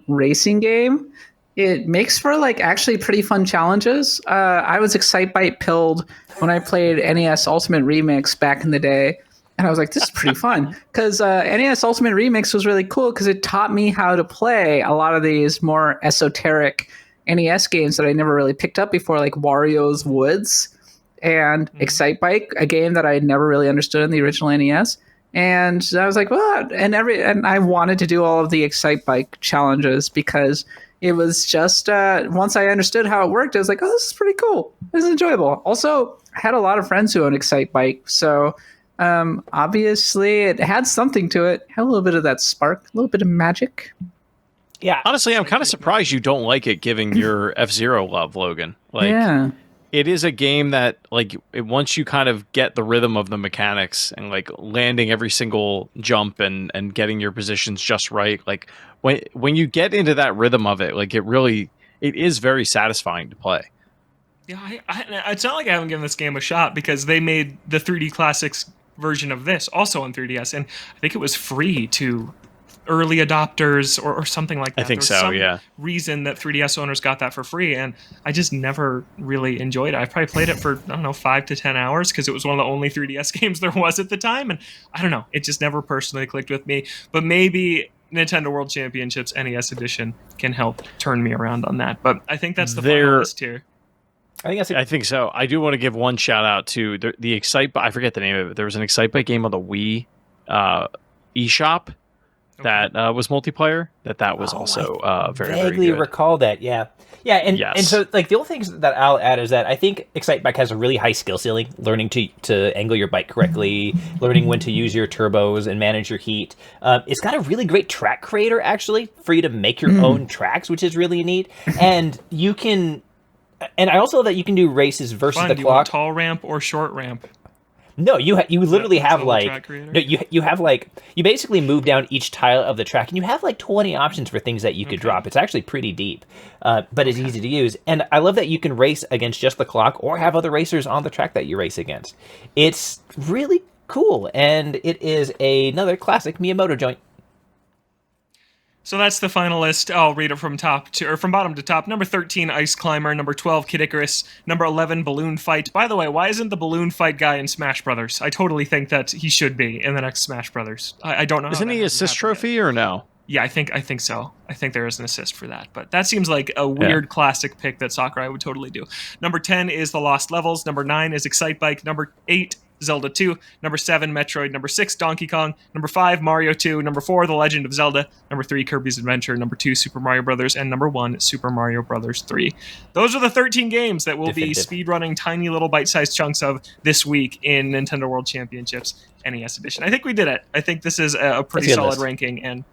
Speaker 4: racing game. It makes for like actually pretty fun challenges. I was Excitebike pilled when I played NES Ultimate Remix back in the day, and I was like, this is pretty fun because NES Ultimate Remix was really cool because it taught me how to play a lot of these more esoteric NES games that I never really picked up before, like Wario's Woods and Excitebike, a game that I had never really understood in the original NES. And I was like, what? And I wanted to do all of the Excitebike challenges because it was just once I understood how it worked, I was like, oh, this is pretty cool. This is enjoyable. Also, I had a lot of friends who own Excitebike, so obviously it had something to it. Had a little bit of that spark, a little bit of magic.
Speaker 3: Yeah.
Speaker 1: Honestly, I'm kind of surprised you don't like it, given your F-Zero love, Logan. Like,
Speaker 4: yeah.
Speaker 1: It is a game that, like, once you kind of get the rhythm of the mechanics and like landing every single jump and getting your positions just right, like when you get into that rhythm of it, like it is very satisfying to play.
Speaker 2: Yeah, it's not like I haven't given this game a shot because they made the 3D Classics version of this also on 3DS, and I think it was free to early adopters or something like that.
Speaker 1: I think
Speaker 2: there was
Speaker 1: so,
Speaker 2: some
Speaker 1: yeah.
Speaker 2: reason that 3DS owners got that for free, and I just never really enjoyed it. I probably played it for, 5 to 10 hours because it was one of the only 3DS games there was at the time, and I don't know, it just never personally clicked with me. But maybe Nintendo World Championships NES Edition can help turn me around on that. But I think that's the final list here.
Speaker 3: I think that's
Speaker 1: I think so. I do want to give one shout out to the Excitebike. I forget the name of it. There was an Excitebike game on the Wii eShop that was multiplayer. That was also very, very
Speaker 3: vaguely
Speaker 1: good.
Speaker 3: recall that. Yeah. And
Speaker 1: Yes.
Speaker 3: so like the only things that I'll add is that I think Excitebike has a really high skill ceiling, learning to angle your bike correctly, learning when to use your turbos and manage your heat. It's got a really great track creator actually for you to make your own tracks, which is really neat. And you can, and I also know that you can do races versus
Speaker 2: Fun.
Speaker 3: the
Speaker 2: Do you want
Speaker 3: clock.
Speaker 2: tall ramp or short ramp?
Speaker 3: No, you literally
Speaker 2: that's
Speaker 3: have
Speaker 2: the
Speaker 3: like
Speaker 2: track creator?
Speaker 3: no, you have like you basically move down each tile of the track, and you have like 20 options for things that you could drop. It's actually pretty deep, but it's easy to use. And I love that you can race against just the clock or have other racers on the track that you race against. It's really cool, and it is another classic Miyamoto joint.
Speaker 2: So that's the final list. I'll read it from bottom to top. Number 13, Ice Climber. Number 12, Kid Icarus. Number 11, Balloon Fight. By the way, why isn't the Balloon Fight guy in Smash Brothers? I totally think that he should be in the next Smash Brothers. I don't know. how
Speaker 1: Isn't
Speaker 2: that
Speaker 1: he
Speaker 2: hasn't
Speaker 1: assist
Speaker 2: happened yet.
Speaker 1: trophy or no?
Speaker 2: Yeah, I think so. I think there is an assist for that. But that seems like a weird classic pick that Sakurai would totally do. Number 10 is The Lost Levels. Number 9 is Excitebike. Number 8, Zelda 2. Number 7, Metroid. Number 6, Donkey Kong. Number 5, Mario 2. Number 4, The Legend of Zelda. Number 3, Kirby's Adventure. Number 2, Super Mario Brothers. And number 1, Super Mario Brothers 3. Those are the 13 games that we'll be speedrunning tiny little bite-sized chunks of this week in Nintendo World Championships NES Edition. I think we did it. I think this is a pretty
Speaker 3: That's a good
Speaker 2: solid
Speaker 3: list.
Speaker 2: ranking, and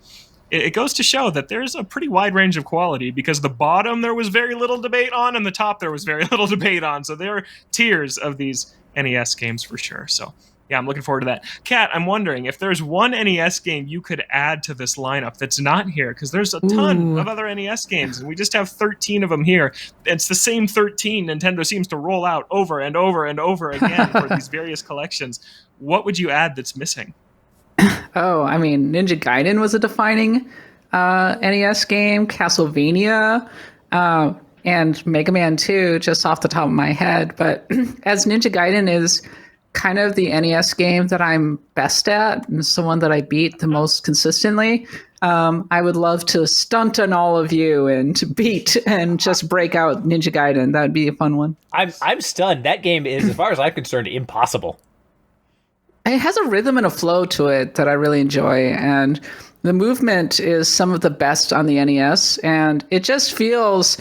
Speaker 2: it goes to show that there's a pretty wide range of quality, because the bottom there was very little debate on, and the top there was very little debate on. So there are tiers of these NES games for sure. So yeah, I'm looking forward to that. Kat, I'm wondering if there's one NES game you could add to this lineup that's not here, because there's a ton of other NES games, and we just have 13 of them here. It's the same 13 Nintendo seems to roll out over and over and over again for these various collections. What would you add that's missing?
Speaker 4: Oh, I mean, Ninja Gaiden was a defining NES game, Castlevania, and Mega Man 2, just off the top of my head. But as Ninja Gaiden is kind of the NES game that I'm best at, and it's the one that I beat the most consistently, I would love to stunt on all of you and to beat and just break out Ninja Gaiden. That would be a fun one.
Speaker 3: I'm stunned. That game is, as far as I'm concerned, impossible.
Speaker 4: It has a rhythm and a flow to it that I really enjoy, and the movement is some of the best on the NES, and it just feels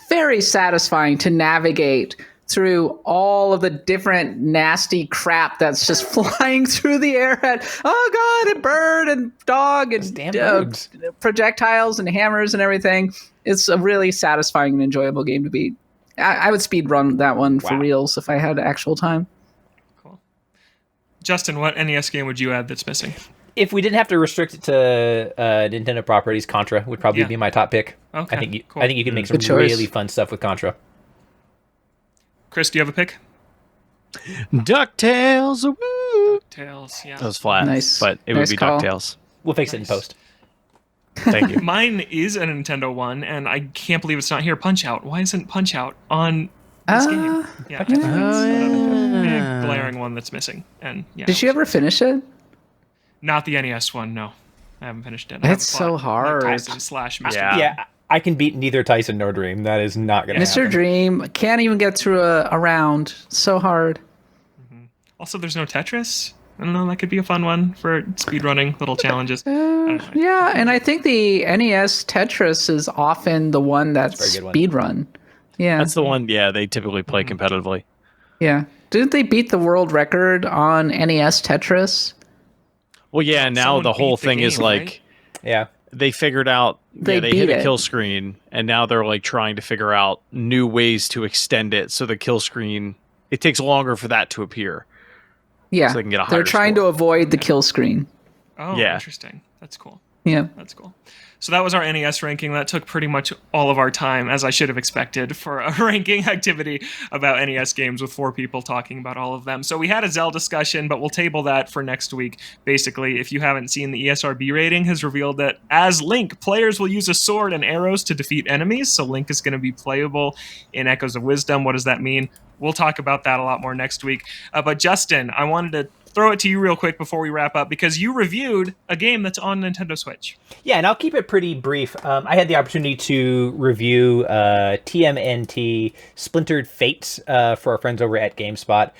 Speaker 4: very satisfying to navigate through all of the different nasty crap that's just flying through the air at, oh god, and bird and dog and
Speaker 3: Damn birds.
Speaker 4: projectiles and hammers and everything. It's a really satisfying and enjoyable game to beat. I would speed run that one for reals if I had actual time.
Speaker 2: Justin, what NES game would you add that's missing?
Speaker 3: If we didn't have to restrict it to Nintendo properties, Contra would probably be my top pick.
Speaker 2: Okay,
Speaker 3: I think you
Speaker 2: cool.
Speaker 3: can make some
Speaker 4: Good choice.
Speaker 3: really fun stuff with Contra.
Speaker 2: Chris, do you have a pick?
Speaker 1: DuckTales. Woo!
Speaker 2: Tails, yeah.
Speaker 1: That was flat,
Speaker 4: Nice.
Speaker 1: but it
Speaker 4: Nice
Speaker 1: would be
Speaker 4: call.
Speaker 1: DuckTales.
Speaker 3: We'll fix it in post.
Speaker 1: Thank you.
Speaker 2: Mine is a Nintendo one, and I can't believe it's not here. Punch-Out. Why isn't Punch-Out on this game? Yeah, I think that's another big glaring one that's missing. And yeah,
Speaker 4: Did you ever finish it?
Speaker 2: Not the NES one, no. I haven't finished it.
Speaker 4: It's so hard.
Speaker 2: Tyson/Mr.
Speaker 1: Yeah.
Speaker 3: Yeah, I can beat neither Tyson nor Dream. That is not going to happen.
Speaker 4: Mr. Dream can't even get through a round. So hard.
Speaker 2: Also, there's no Tetris. I don't know, that could be a fun one for speedrunning little challenges. I don't know.
Speaker 4: Yeah, and I think the NES Tetris is often the one that's
Speaker 3: a very good one.
Speaker 4: speedrun. Yeah,
Speaker 1: That's the one, yeah, they typically play competitively.
Speaker 4: yeah. Didn't they beat the world record on NES Tetris?
Speaker 1: Well, yeah, now
Speaker 2: Someone
Speaker 1: the whole
Speaker 2: beat the
Speaker 1: thing is
Speaker 2: game,
Speaker 1: like,
Speaker 2: right?
Speaker 3: Yeah.
Speaker 1: they figured out,
Speaker 4: They
Speaker 1: they
Speaker 4: beat
Speaker 1: hit a
Speaker 4: it.
Speaker 1: kill screen, and now they're like trying to figure out new ways to extend it so the kill screen, it takes longer for that to appear.
Speaker 4: Yeah,
Speaker 1: So they can get a
Speaker 4: they're
Speaker 1: higher
Speaker 4: trying
Speaker 1: score.
Speaker 4: to avoid the kill screen.
Speaker 2: Oh,
Speaker 1: Yeah.
Speaker 2: interesting. That's cool.
Speaker 4: Yeah.
Speaker 2: That's cool. So that was our NES ranking. That took pretty much all of our time, as I should have expected, for a ranking activity about NES games with 4 people talking about all of them. So we had a Zelda discussion, but we'll table that for next week. Basically, if you haven't seen, the ESRB rating has revealed that as Link, players will use a sword and arrows to defeat enemies. So Link is going to be playable in Echoes of Wisdom. What does that mean? We'll talk about that a lot more next week. But Justin, I wanted to throw it to you real quick before we wrap up, because you reviewed a game that's on Nintendo Switch.
Speaker 3: Yeah, and I'll keep it pretty brief. I had the opportunity to review TMNT Splintered Fate for our friends over at GameSpot.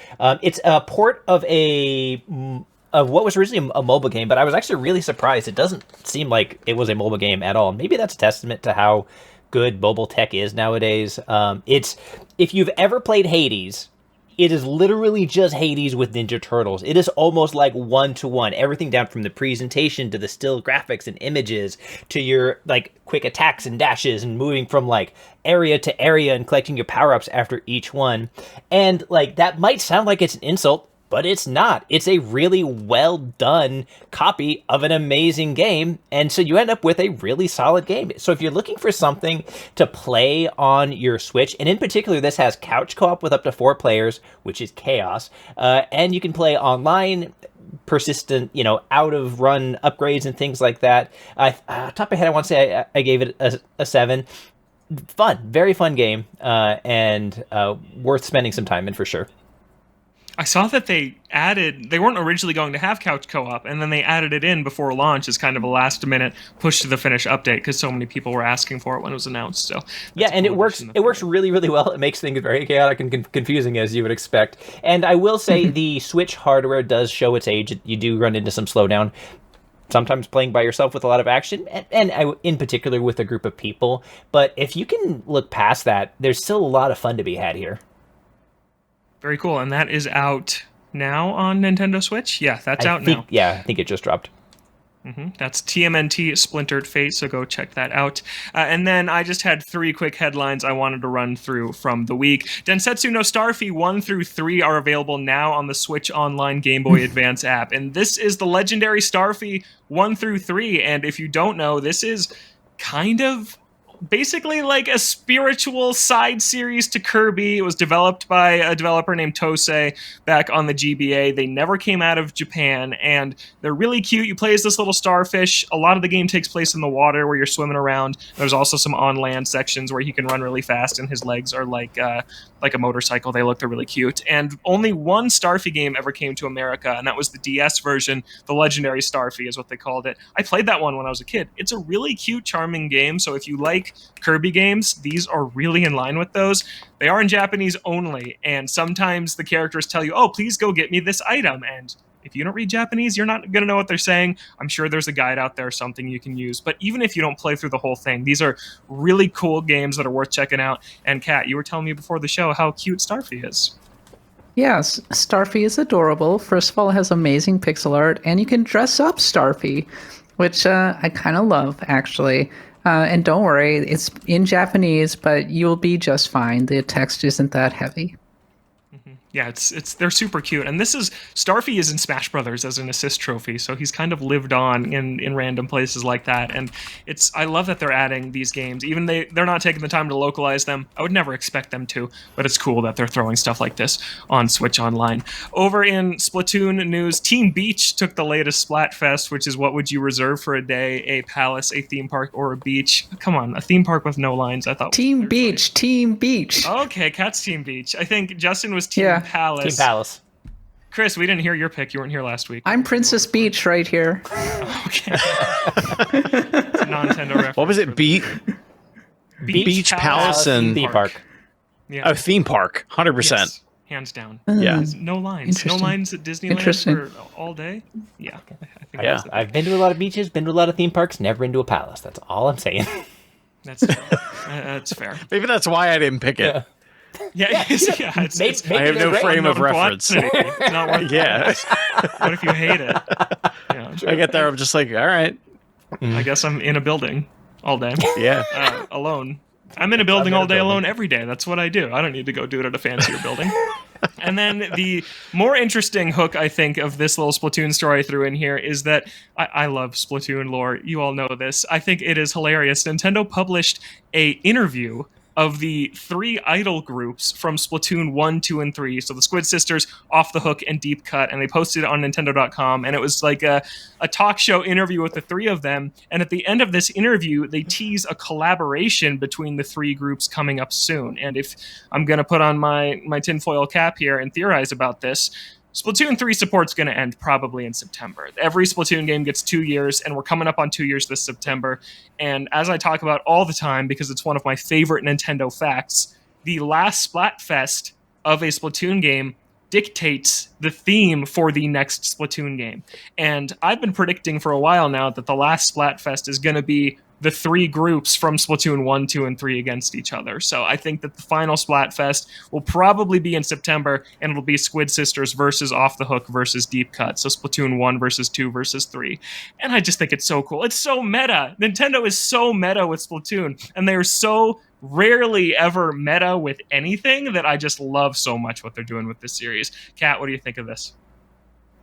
Speaker 3: It's a port of what was originally a mobile game, but I was actually really surprised. It doesn't seem like it was a mobile game at all. Maybe that's a testament to how good mobile tech is nowadays. If you've ever played Hades, it is literally just Hades with Ninja Turtles. It is almost like one-to-one. Everything down from the presentation to the still graphics and images to your like quick attacks and dashes and moving from like area to area and collecting your power-ups after each one. And like that might sound like it's an insult, but it's not. It's a really well done copy of an amazing game. And so you end up with a really solid game. So if you're looking for something to play on your Switch, and in particular, this has couch co-op with up to 4 players, which is chaos. And you can play online, persistent, out of run upgrades and things like that. Top of my head, I want to say I gave it a 7. Fun, very fun game, and worth spending some time in for sure.
Speaker 2: I saw that they weren't originally going to have couch co-op, and then they added it in before launch as kind of a last-minute push to the finish update because so many people were asking for it when it was announced. So
Speaker 3: yeah, and it works really, really well. It makes things very chaotic and confusing, as you would expect. And I will say the Switch hardware does show its age. You do run into some slowdown, sometimes playing by yourself with a lot of action, and in particular with a group of people. But if you can look past that, there's still a lot of fun to be had here.
Speaker 2: Very cool, and that is out now on Nintendo Switch? Yeah, that's out now.
Speaker 3: Yeah, I think it just dropped.
Speaker 2: That's TMNT Splintered Fate, so go check that out. And then I just had 3 quick headlines I wanted to run through from the week. Densetsu no Starfy 1 through 3 are available now on the Switch Online Game Boy Advance app. And this is the legendary Starfy 1 through 3, and if you don't know, this is kind of basically like a spiritual side series to Kirby. It was developed by a developer named Tosei back on the GBA. They never came out of Japan, and they're really cute. You play as this little starfish. A lot of the game takes place in the water where you're swimming around. There's also some on-land sections where he can run really fast, and his legs are like a motorcycle. They're really cute. And only one Starfy game ever came to America, and that was the DS version. The Legendary Starfy is what they called it. I played that one when I was a kid. It's a really cute, charming game, so if you like Kirby games, these are really in line with those. They are in Japanese only, and sometimes the characters tell you, oh, please go get me this item, and if you don't read Japanese, you're not going to know what they're saying. I'm sure there's a guide out there, something you can use. But even if you don't play through the whole thing, these are really cool games that are worth checking out. And Kat, you were telling me before the show how cute Starfy is.
Speaker 4: Yes, Starfy is adorable. First of all, it has amazing pixel art, and you can dress up Starfy, which I kind of love, actually. And don't worry, it's in Japanese, but you'll be just fine. The text isn't that heavy.
Speaker 2: Yeah, they're super cute, and Starfy is in Smash Brothers as an assist trophy, so he's kind of lived on in random places like that. And I love that they're adding these games, even they're not taking the time to localize them. I would never expect them to, but it's cool that they're throwing stuff like this on Switch Online. Over in Splatoon news, Team Beach took the latest Splatfest, which is what would you reserve for a day, a palace, a theme park, or a beach? Come on, a theme park with no lines. I thought
Speaker 4: Team Beach.
Speaker 2: Okay, Cat's Team Beach. I think Justin was Team Palace.
Speaker 3: Team Palace.
Speaker 2: Chris, we didn't hear your pick. You weren't here last week.
Speaker 4: I'm Princess Beach right here.
Speaker 2: Okay. It's a Nintendo reference.
Speaker 1: What was it? Beach Palace and
Speaker 3: theme park.
Speaker 2: Yeah.
Speaker 1: A theme park, 100%.
Speaker 2: Yes, hands down.
Speaker 1: Yeah.
Speaker 2: No lines. No lines at Disneyland for all day. Yeah.
Speaker 3: I've been to a lot of beaches, been to a lot of theme parks, never been to a palace. That's all I'm saying.
Speaker 2: That's true. That's fair.
Speaker 1: Maybe that's why I didn't pick it.
Speaker 2: Yeah.
Speaker 1: I have no frame of reference.
Speaker 2: Not worth
Speaker 1: Yeah.
Speaker 2: What if you hate it? Yeah.
Speaker 1: I get there, I'm just like, all right.
Speaker 2: I guess I'm in a building all day.
Speaker 1: Yeah.
Speaker 2: Alone. I'm in a building all day alone every day. That's what I do. I don't need to go do it at a fancier building. And then the more interesting hook, I think, of this little Splatoon story I threw in here is that I love Splatoon lore. You all know this. I think it is hilarious. Nintendo published a interview of the 3 idol groups from Splatoon 1, 2, and 3. So the Squid Sisters, Off the Hook, and Deep Cut. And they posted it on Nintendo.com. And it was like a talk show interview with the 3 of them. And at the end of this interview, they tease a collaboration between the 3 groups coming up soon. And if I'm going to put on my tinfoil cap here and theorize about this, Splatoon 3 support's going to end probably in September. Every Splatoon game gets 2 years, and we're coming up on 2 years this September. And as I talk about all the time, because it's one of my favorite Nintendo facts, the last Splatfest of a Splatoon game dictates the theme for the next Splatoon game. And I've been predicting for a while now that the last Splatfest is going to be the 3 groups from Splatoon 1, 2, and 3 against each other. So I think that the final Splatfest will probably be in September, and it'll be Squid Sisters versus Off the Hook versus Deep Cut. So Splatoon 1 versus 2 versus 3. And I just think it's so cool. It's so meta. Nintendo is so meta with Splatoon, and they're so rarely ever meta with anything that I just love so much what they're doing with this series. Kat, what do you think of this?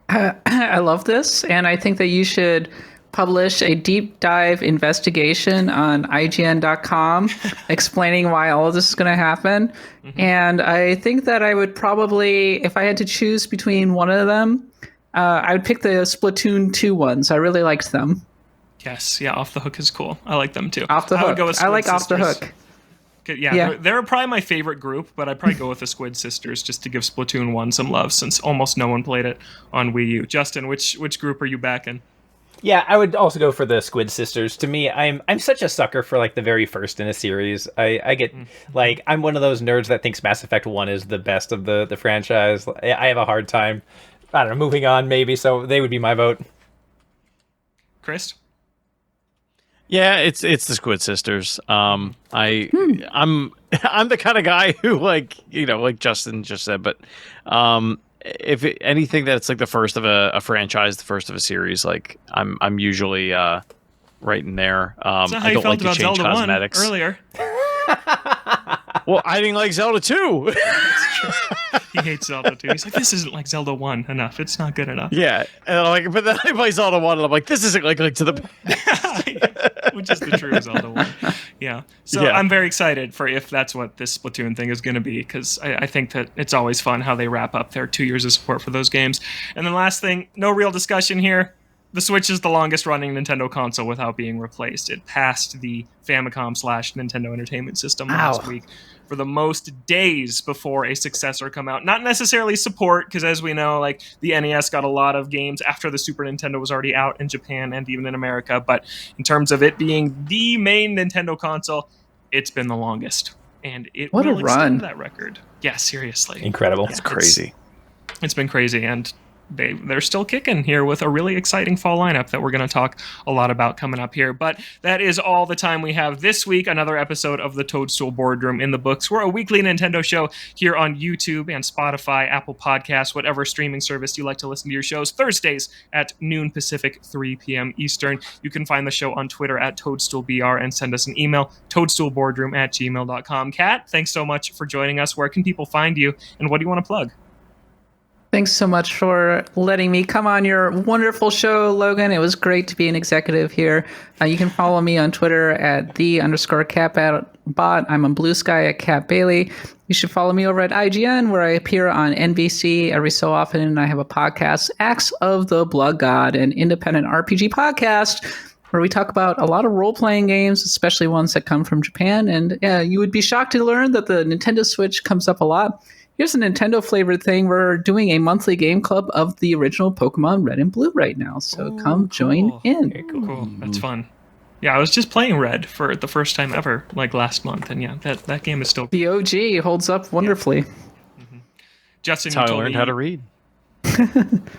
Speaker 4: I love this, and I think that you should publish a deep dive investigation on IGN.com explaining why all of this is going to happen. Mm-hmm. And I think that I would probably, if I had to choose between one of them, I would pick the Splatoon 2 ones. I really liked them.
Speaker 2: Yes, yeah, Off the Hook is cool. I like them too.
Speaker 4: Off the Hook. I would go with Squid Sisters. Off the Hook.
Speaker 2: Yeah. They're probably my favorite group, but I'd probably go with the Squid Sisters just to give Splatoon 1 some love, since almost no one played it on Wii U. Justin, which group are you backing?
Speaker 3: Yeah, I would also go for the Squid Sisters. To me, I'm such a sucker for like the very first in a series. I get like, I'm one of those nerds that thinks Mass Effect 1 is the best of the franchise. I have a hard time, I don't know, moving on maybe, so they would be my vote.
Speaker 2: Chris?
Speaker 1: Yeah, it's the Squid Sisters. I'm the kind of guy who, like, you know, like Justin just said, but anything that's like the first of a franchise, the first of a series, like I'm usually right in there.
Speaker 2: That's not how you felt about Zelda cosmetics. 1 earlier.
Speaker 1: Well, I didn't like Zelda 2.
Speaker 2: He hates Zelda 2. He's like, this isn't like Zelda 1 enough. It's not good enough.
Speaker 1: Yeah, and I'm like, but then I play Zelda 1, and I'm like, this isn't like to the.
Speaker 2: Which is the true Zelda 1. Yeah. So yeah. I'm very excited for if that's what this Splatoon thing is going to be, because I think that it's always fun how they wrap up their 2 years of support for those games. And then last thing, no real discussion here. The Switch is the longest running Nintendo console without being replaced. It passed the Famicom/Nintendo Entertainment System last week for the most days before a successor come out. Not necessarily support, because as we know, like the NES got a lot of games after the Super Nintendo was already out in Japan and even in America. But in terms of it being the main Nintendo console, it's been the longest. And it will extend that record. Yeah, seriously.
Speaker 3: Incredible.
Speaker 1: It's crazy.
Speaker 2: It's been crazy, and they're still kicking here with a really exciting fall lineup that we're going to talk a lot about coming up here. But that is all the time we have this week. Another episode of the Toadstool Boardroom in the books. We're a weekly Nintendo show here on YouTube and Spotify, Apple Podcasts, whatever streaming service you like to listen to your shows. Thursdays at noon Pacific, 3 p.m. Eastern. You can find the show on Twitter at ToadstoolBR and send us an email, toadstoolboardroom@gmail.com. Kat, thanks so much for joining us. Where can people find you, and what do you want to plug?
Speaker 4: Thanks so much for letting me come on your wonderful show, Logan. It was great to be an executive here. You can follow me on Twitter at _CatBot. I'm on Blue Sky at Cat Bailey. You should follow me over at IGN, where I appear on NBC every so often, and I have a podcast, Acts of the Blood God, an independent RPG podcast, where we talk about a lot of role-playing games, especially ones that come from Japan. And you would be shocked to learn that the Nintendo Switch comes up a lot. Here's a Nintendo-flavored thing. We're doing a monthly game club of the original Pokemon Red and Blue right now, so come join in.
Speaker 2: Okay, cool. That's fun. Yeah, I was just playing Red for the first time ever, like last month, and yeah, that game is still...
Speaker 4: The OG holds up wonderfully.
Speaker 2: Yeah. Mm-hmm. Justin,
Speaker 1: that's how I learned how to read.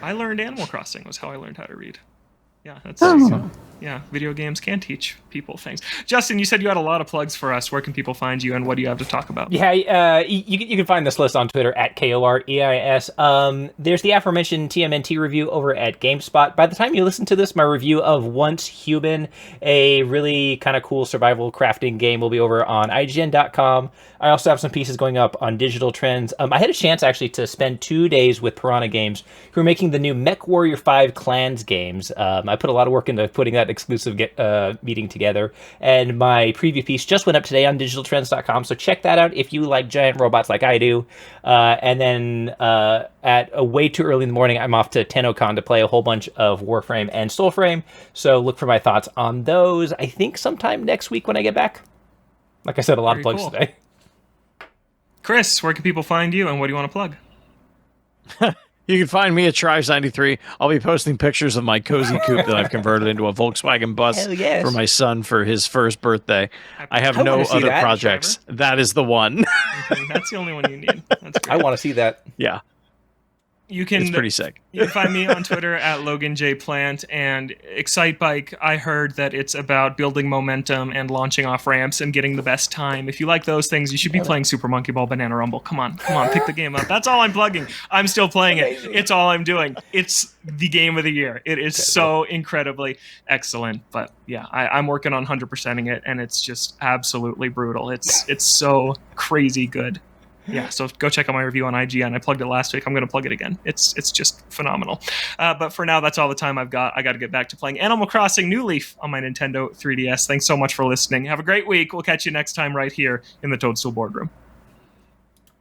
Speaker 2: I learned Animal Crossing was how I learned how to read. Yeah, that's... Yeah, video games can teach people things. Justin, you said you had a lot of plugs for us. Where can people find you, and what do you have to talk about?
Speaker 3: Yeah, you can find this list on Twitter at KOREIS. There's the aforementioned TMNT review over at GameSpot. By the time you listen to this, my review of Once Human, a really kind of cool survival crafting game, will be over on IGN.com. I also have some pieces going up on Digital Trends. I had a chance, actually, to spend 2 days with Piranha Games, who are making the new Mech Warrior 5 Clans games. I put a lot of work into putting that exclusive meeting together, and my preview piece just went up today on digitaltrends.com, so check that out if you like giant robots like I do. And then at way too early in the morning, I'm off to TennoCon to play a whole bunch of Warframe and Soulframe, so look for my thoughts on those, I think sometime next week when I get back. Like I said, a lot of plugs today.
Speaker 2: Chris, where can people find you, and what do you want to plug?
Speaker 1: You can find me at Tribes93. I'll be posting pictures of my cozy coupe that I've converted into a Volkswagen bus
Speaker 3: Hell yes.
Speaker 1: for my son for his first birthday. I have
Speaker 3: I
Speaker 1: no
Speaker 3: wanna see
Speaker 1: other
Speaker 3: that,
Speaker 1: projects. That is the one.
Speaker 2: That's the only one you need. That's great.
Speaker 3: I want to see that.
Speaker 1: Yeah,
Speaker 2: You can
Speaker 1: it's pretty sick.
Speaker 2: You can find me on Twitter at Logan J Plant, and Excitebike. I heard that it's about building momentum and launching off ramps and getting the best time. If you like those things, you should be playing Super Monkey Ball Banana Rumble. Come on, pick the game up. That's all I'm plugging. I'm still playing it. It's all I'm doing. It's the game of the year. It is so incredibly excellent. But yeah, I'm working on 100%ing it, and it's just absolutely brutal. It's so crazy good. Yeah, so go check out my review on IGN. I plugged it last week. I'm going to plug it again. It's just phenomenal. But for now, that's all the time I've got. I got to get back to playing Animal Crossing New Leaf on my Nintendo 3DS. Thanks so much for listening. Have a great week. We'll catch you next time right here in the Toadstool Boardroom.